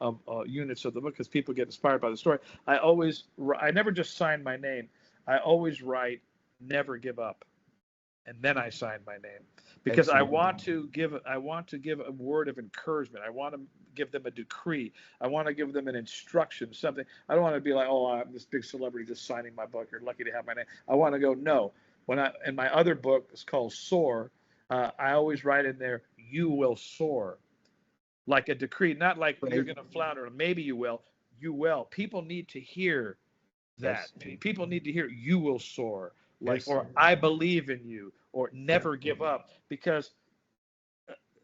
of units of the book because people get inspired by the story. I never just sign my name. I always write, never give up, and then I sign my name, because I want to give a word of encouragement. I want to give them a decree. I want to give them an instruction, something. I don't want to be like, oh, I'm this big celebrity just signing my book. You're lucky to have my name. I want to go, no. In my other book, it's called Soar, I always write in there, you will soar, like a decree, not like you're going to flounder. Maybe you will. You will. People need to hear that. People need to hear you will soar, or I believe in you, or never give up, because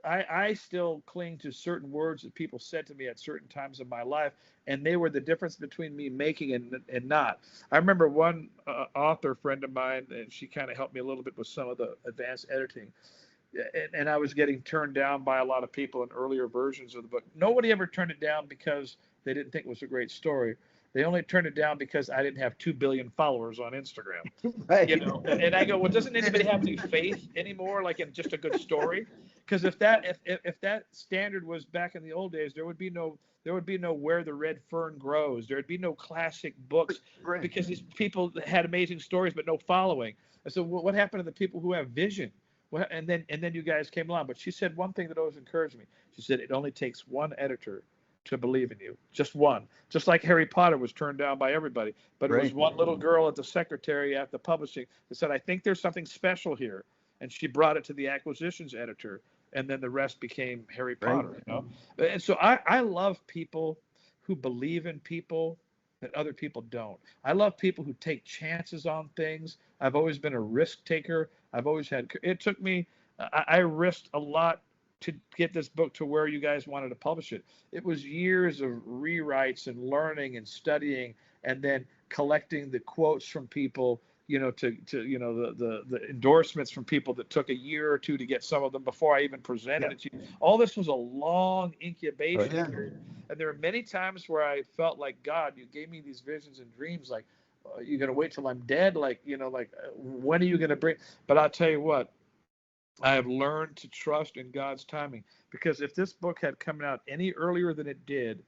I still cling to certain words that people said to me at certain times of my life, and they were the difference between me making and not. I remember one author friend of mine, and she kind of helped me a little bit with some of the advanced editing, and I was getting turned down by a lot of people in earlier versions of the book. Nobody ever turned it down because they didn't think it was a great story. They only turned it down because I didn't have 2 billion followers on Instagram. You know, and I go, well, doesn't anybody have any faith anymore, like in just a good story? Because if that standard was back in the old days, there would be no Where the Red Fern Grows. There'd be no classic books, because these people had amazing stories but no following. And so what happened to the people who have vision? And then you guys came along. But she said one thing that always encouraged me. She said, it only takes one editor to believe in you, just one. Just like Harry Potter was turned down by everybody, but it was one little girl at the secretary at the publishing that said, I think there's something special here, and she brought it to the acquisitions editor, and then the rest became Harry Potter. You know, and so I love people who believe in people, that other people don't. I love people who take chances on things. I've always been a risk taker. I've always had, it took me, I risked a lot to get this book to where you guys wanted to publish it. It was years of rewrites and learning and studying, and then collecting the quotes from people, to the endorsements from people that took a year or two to get some of them before I even presented it to you. All this was a long incubation period. And there are many times where I felt like, God, you gave me these visions and dreams, like, you're going to wait till I'm dead? Like, when are you going to bring? But I'll tell you what, I have learned to trust in God's timing, because if this book had come out any earlier than it did,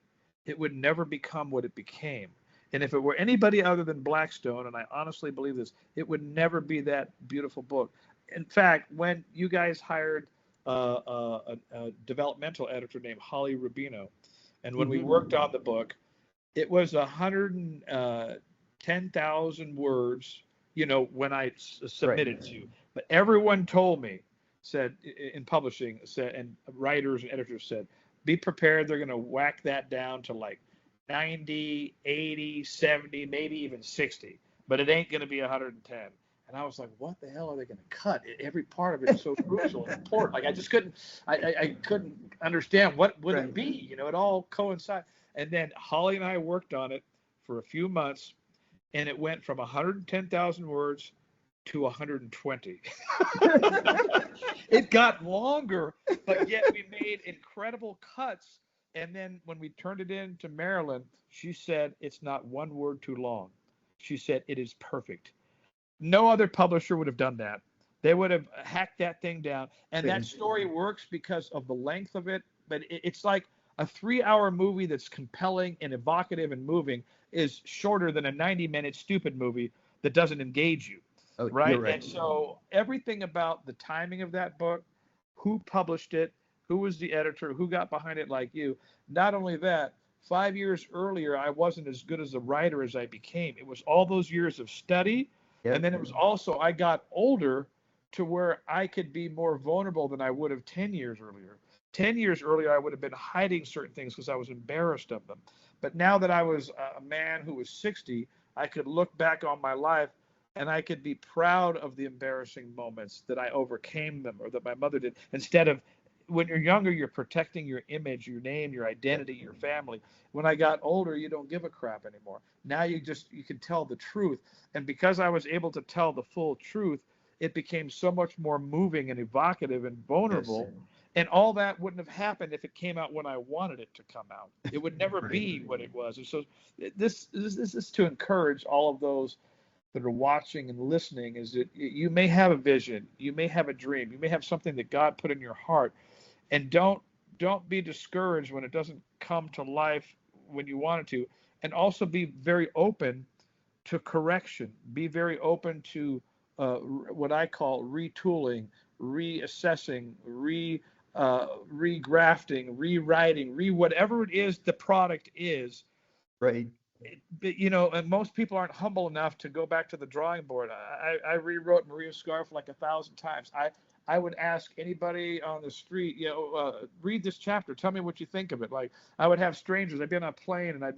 it would never become what it became. And if it were anybody other than Blackstone, and I honestly believe this, it would never be that beautiful book. In fact, when you guys hired a developmental editor named Holly Rubino, and when we worked on the book, it was 110,000 words, when I submitted to you. But everyone told me, said in publishing, said, and writers and editors said, be prepared. They're going to whack that down to like 90, 80, 70, maybe even 60, but it ain't going to be 110. And I was like, what the hell are they going to cut? Every part of it is so crucial and important. Like, I just couldn't, I couldn't understand what would it be. It all coincided. And then Holly and I worked on it for a few months, and it went from 110,000 words to 120. It got longer, but yet we made incredible cuts. And then when we turned it in to Marilyn, she said, it's not one word too long. She said, it is perfect. No other publisher would have done that. They would have hacked that thing down. And that story works because of the length of it. But it's like a 3-hour movie that's compelling and evocative and moving is shorter than a 90-minute stupid movie that doesn't engage you. Oh, right? And so everything about the timing of that book, who published it, who was the editor, who got behind it like you. Not only that, 5 years earlier, I wasn't as good as a writer as I became. It was all those years of study. And then it was also, I got older to where I could be more vulnerable than I would have 10 years earlier. 10 years earlier, I would have been hiding certain things because I was embarrassed of them. But now that I was a man who was 60, I could look back on my life and I could be proud of the embarrassing moments that I overcame them, or that my mother did. Instead of, when you're younger, you're protecting your image, your name, your identity, your family. When I got older, you don't give a crap anymore. Now you can tell the truth. And because I was able to tell the full truth, it became so much more moving and evocative and vulnerable. And all that wouldn't have happened if it came out when I wanted it to come out. It would never be what it was. And so this is to encourage all of those that are watching and listening, is that you may have a vision, you may have a dream, you may have something that God put in your heart, and don't be discouraged when it doesn't come to life when you want it to. And also be very open to correction. Be very open to what I call retooling, reassessing, regrafting, rewriting, whatever it is the product is. Right. And most people aren't humble enough to go back to the drawing board. I rewrote Maria's Scarf like 1,000 times. I would ask anybody on the street, read this chapter. Tell me what you think of it. Like, I would have strangers. I'd be on a plane and I'd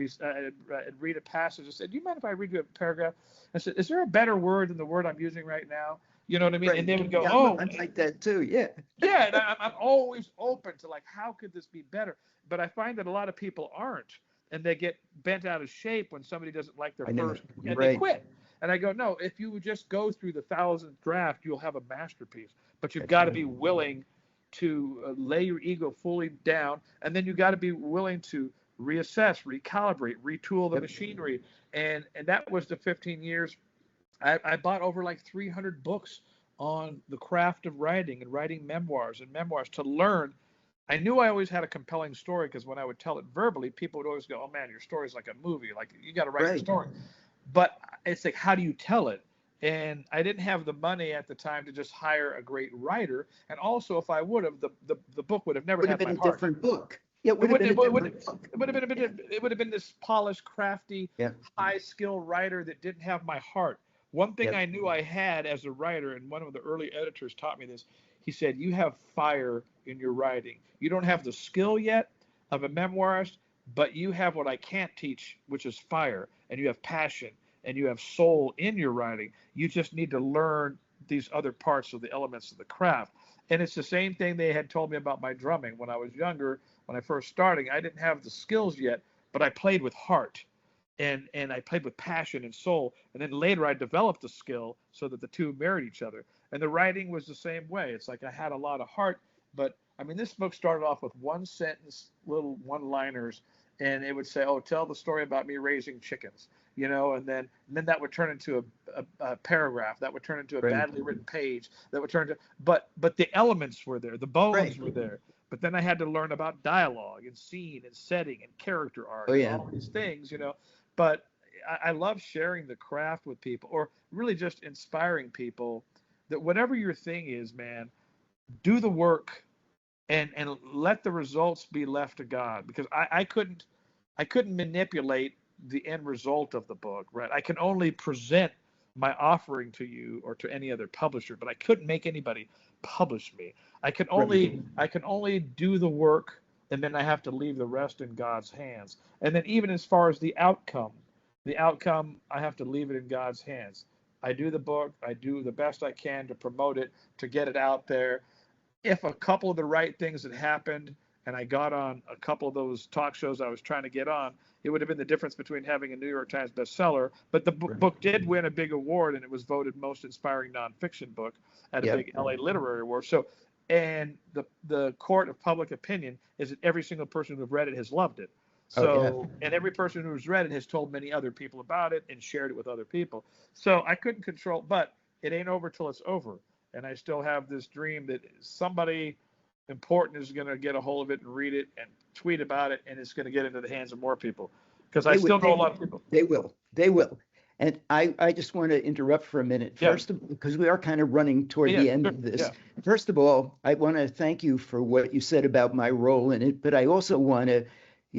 read a passage. I said, do you mind if I read you a paragraph? I said, is there a better word than the word I'm using right now? You know what I mean? Right. And they would go, I'm like that too. Yeah. Yeah. And I'm always open to, like, how could this be better? But I find that a lot of people aren't. And they get bent out of shape when somebody doesn't like their first, and they quit. And I go, no, if you would just go through the 1,000th draft, you'll have a masterpiece. But you've got to be willing to lay your ego fully down. And then you've got to be willing to reassess, recalibrate, retool the machinery. And that was the 15 years. I bought over like 300 books on the craft of writing and writing memoirs to learn. I knew I always had a compelling story, because when I would tell it verbally, people would always go, oh man, your story's like a movie. Like, you got to write a story. But it's like, how do you tell it? And I didn't have the money at the time to just hire a great writer. And also, if I would have, the book would have never had my heart. It would have been a different book. Yeah, it would have been this polished, crafty, high skill writer that didn't have my heart. One thing I knew I had as a writer, and one of the early editors taught me this, he said, you have fire in your writing. You don't have the skill yet of a memoirist, but you have what I can't teach, which is fire, and you have passion, and you have soul in your writing. You just need to learn these other parts of the elements of the craft. And it's the same thing they had told me about my drumming when I was younger. When I first starting, I didn't have the skills yet, but I played with heart, and I played with passion and soul. And then later I developed the skill so that the two married each other. And the writing was the same way. It's like I had a lot of heart, but I mean, this book started off with one sentence, little one-liners, and it would say, "Oh, tell the story about me raising chickens," you know, and then that would turn into a paragraph, that would turn into a badly written page, that would turn to, but the elements were there, the bones were there. But then I had to learn about dialogue and scene and setting and character art and all these things, you know. But I love sharing the craft with people, or really just inspiring people that whatever your thing is, man, do the work and let the results be left to God, because I couldn't manipulate the end result of the book, right? I can only present my offering to you or to any other publisher, but I couldn't make anybody publish me. I can only do the work, and then I have to leave the rest in God's hands. And then even as far as the outcome I have to leave it in God's hands. I do the book, I do the best I can to promote it, to get it out there. If a couple of the right things had happened and I got on a couple of those talk shows I was trying to get on, it would have been the difference between having a New York Times bestseller. But the book did win a big award, and it was voted most inspiring nonfiction book at a big LA literary award. So, and the court of public opinion is that every single person who's read it has loved it. So, and every person who's read it has told many other people about it and shared it with other people. So I couldn't control, but it ain't over till it's over. And I still have this dream that somebody important is going to get a hold of it and read it and tweet about it, and it's going to get into the hands of more people, because I still know a lot of people. They will. And I just want to interrupt for a minute. First, because we are kind of running toward the end of this. First of all, I want to thank you for what you said about my role in it, but I also want to,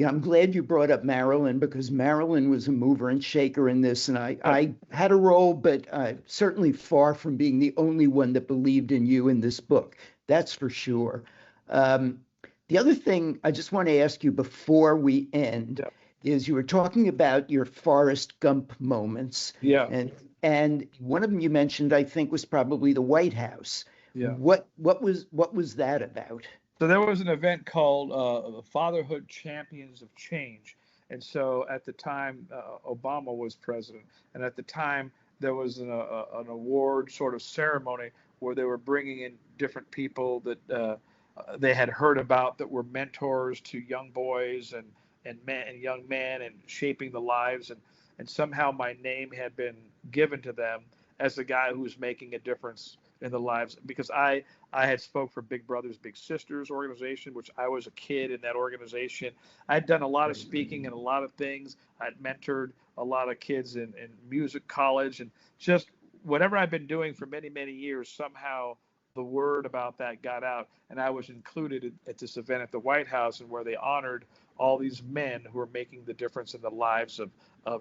I'm glad you brought up Marilyn, because Marilyn was a mover and shaker in this, and I had a role, but certainly far from being the only one that believed in you in this book. That's for sure. The other thing I just want to ask you before we end is, you were talking about your Forrest Gump moments. And one of them you mentioned, I think, was probably the White House. What was that about? So there was an event called the Fatherhood Champions of Change. And so at the time, Obama was president. And at the time, there was an award sort of ceremony where they were bringing in different people that they had heard about, that were mentors to young boys and young men, and shaping the lives. And somehow my name had been given to them as the guy who was making a difference in the lives, because I had spoke for Big Brothers Big Sisters organization, which I was a kid in that organization. I'd done a lot of speaking and a lot of things. I'd mentored a lot of kids in music college, and just whatever I've been doing for many, many years, somehow the word about that got out, and I was included at this event at the White House, and where they honored all these men who are making the difference in the lives of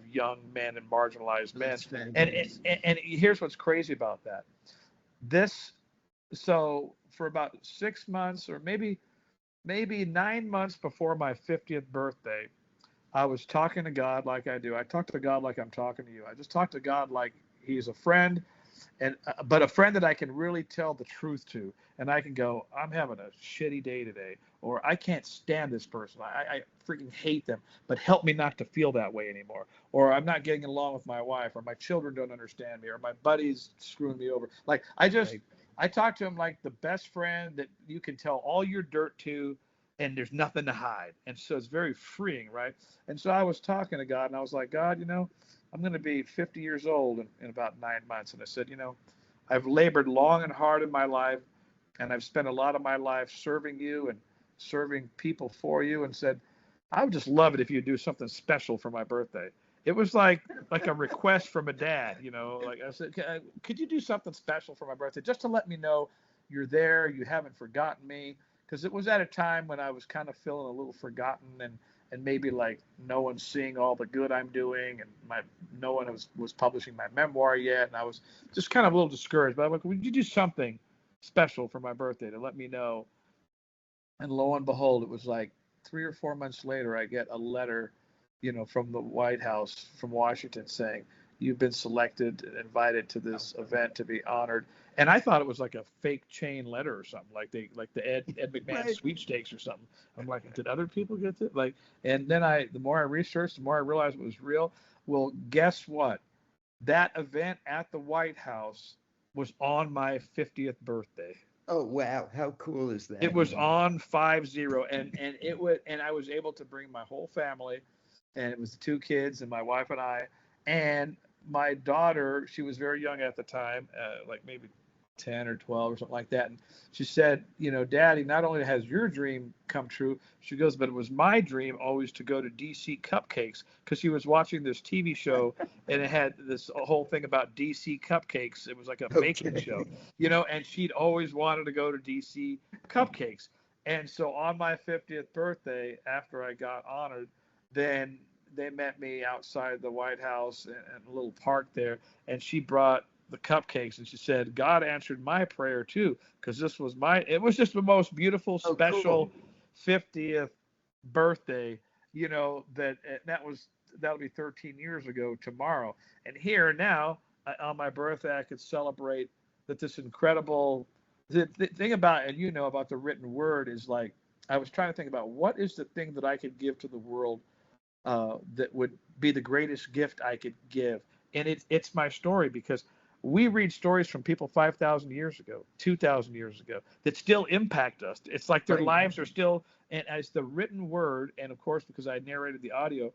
young men and marginalized men. And here's what's crazy about that. So for about 6 months, or maybe 9 months before my 50th birthday, I was talking to God like I do. I talk to God like I'm talking to you. I just talk to God like he's a friend, but a friend that I can really tell the truth to. And I can go, I'm having a shitty day today, or I can't stand this person. I freaking hate them, but help me not to feel that way anymore. Or I'm not getting along with my wife, or my children don't understand me, or my buddies screwing me over. Like, I talk to him like the best friend that you can tell all your dirt to, and there's nothing to hide. And so it's very freeing, right? And so I was talking to God, and I was like, God, I'm going to be 50 years old in about 9 months. And I said, I've labored long and hard in my life, and I've spent a lot of my life serving you and serving people for you, and said, I would just love it if you do something special for my birthday. It was like a request from a dad, like I said, could you do something special for my birthday, just to let me know you're there, you haven't forgotten me? Because it was at a time when I was kind of feeling a little forgotten, and maybe like no one's seeing all the good I'm doing, and no one was publishing my memoir yet, and I was just kind of a little discouraged. But I'm like, would you do something special for my birthday to let me know? And lo and behold, it was like 3 or 4 months later, I get a letter, from the White House, from Washington, saying, you've been selected and invited to this event to be honored. And I thought it was like a fake chain letter or something, like the Ed McMahon sweepstakes or something. I'm like, did other people get it? And then the more I researched, the more I realized it was real. Well, guess what? That event at the White House was on my 50th birthday. Oh, wow. How cool is that? It was on 5-0, and I was able to bring my whole family, and it was the 2 kids and my wife and I, and my daughter. She was very young at the time, like maybe 10 or 12 or something like that. And she said, Daddy, not only has your dream come true, she goes, but it was my dream always to go to DC Cupcakes, because she was watching this TV show and it had this whole thing about DC Cupcakes. It was like a baking show, and she'd always wanted to go to DC Cupcakes. And so on my 50th birthday, after I got honored, then they met me outside the White House in a little park there, and she brought the cupcakes, and she said, God answered my prayer too, because it was just the most beautiful, special 50th birthday, that'll be 13 years ago tomorrow. And here now, on my birthday, I could celebrate that this incredible, the thing about, and about the written word is like, I was trying to think about what is the thing that I could give to the world that would be the greatest gift I could give. And it's my story, because we read stories from people 5,000 years ago, 2,000 years ago, that still impact us. It's like their lives are still, and as the written word, and of course, because I narrated the audio,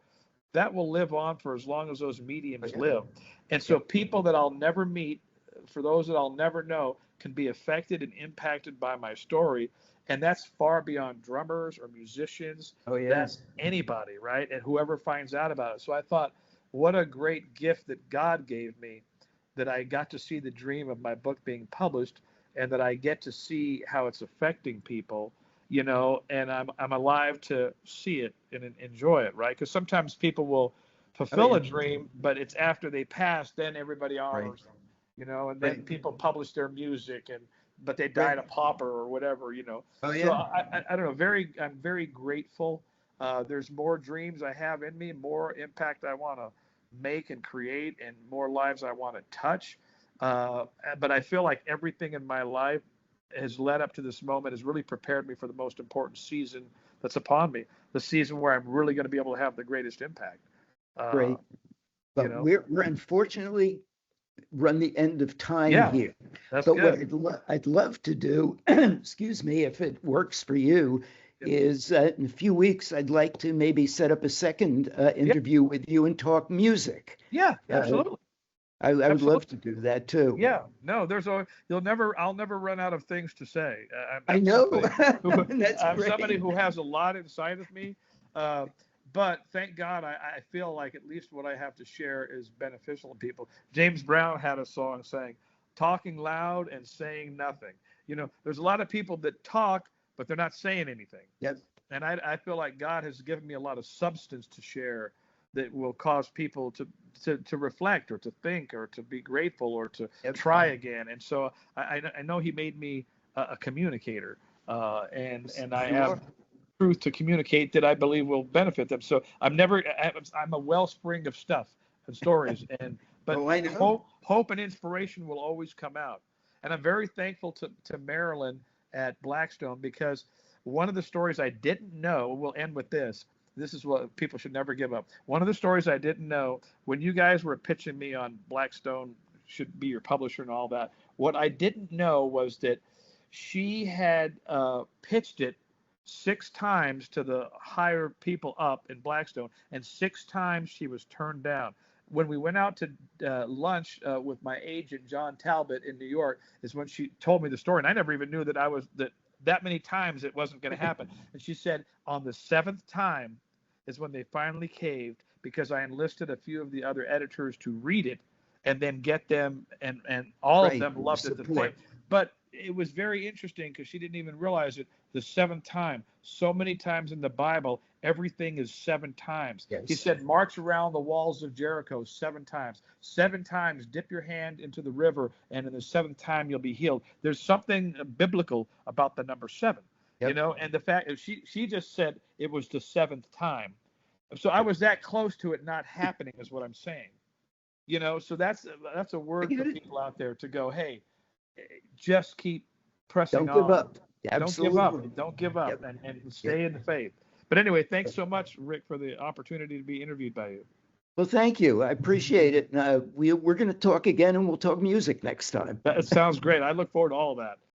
that will live on for as long as those mediums live. And so people that I'll never meet, for those that I'll never know, can be affected and impacted by my story. And that's far beyond drummers or musicians. That's anybody, right? And whoever finds out about it. So I thought, what a great gift that God gave me, that I got to see the dream of my book being published, and that I get to see how it's affecting people, and I'm alive to see it and enjoy it, right? Because sometimes people will fulfill a dream, but it's after they pass, then everybody honors them, and then people publish their music, but they died a pauper or whatever, So I don't know, I'm very grateful. There's more dreams I have in me, more impact I want to make and create, and more lives I want to touch. But I feel like everything in my life has led up to this moment, has really prepared me for the most important season that's upon me, the season where I'm really going to be able to have the greatest impact. Great. But we're unfortunately run the end of time here. That's but good. What I'd love to do, excuse me, if it works for you, is in a few weeks, I'd like to maybe set up a second interview with you and talk music. Yeah, absolutely. I would love to do that too. Yeah, no, I'll never run out of things to say. I know. I'm somebody who has a lot inside of me. But thank God, I feel like at least what I have to share is beneficial to people. James Brown had a song saying, talking loud and saying nothing. There's a lot of people that talk, but they're not saying anything. Yep. And I feel like God has given me a lot of substance to share that will cause people to reflect, or to think, or to be grateful, or to try again. And so I know He made me a communicator, and I have truth to communicate that I believe will benefit them. So I'm a wellspring of stuff and stories, but hope and inspiration will always come out. And I'm very thankful to Marilyn at Blackstone, because one of the stories I didn't know, we'll end with this. This is what people should never give up. One of the stories I didn't know, when you guys were pitching me on Blackstone should be your publisher and all that, what I didn't know was that she had pitched it 6 times to the higher people up in Blackstone, and 6 times she was turned down. When we went out to lunch with my agent, John Talbot, in New York, is when she told me the story. And I never even knew that many times it wasn't going to happen. And she said on the 7th time is when they finally caved, because I enlisted a few of the other editors to read it and then get them, and all of them loved it the same. But it was very interesting, because she didn't even realize it. The 7th time, so many times in the Bible, everything is 7 times. Yes. He said, march around the walls of Jericho 7 times. 7 times, dip your hand into the river, and in the 7th time, you'll be healed. There's something biblical about the number 7. you know, and the fact she just said it was the seventh time. So I was that close to it not happening is what I'm saying. You know, so that's a word for people out there to go, hey, just keep pressing Don't give on. up. Absolutely. Don't give up and stay in the faith. But anyway, thanks so much, Rick, for the opportunity to be interviewed by you. Well, thank you. I appreciate it. We're going to talk again, and we'll talk music next time. That sounds great. I look forward to all of that.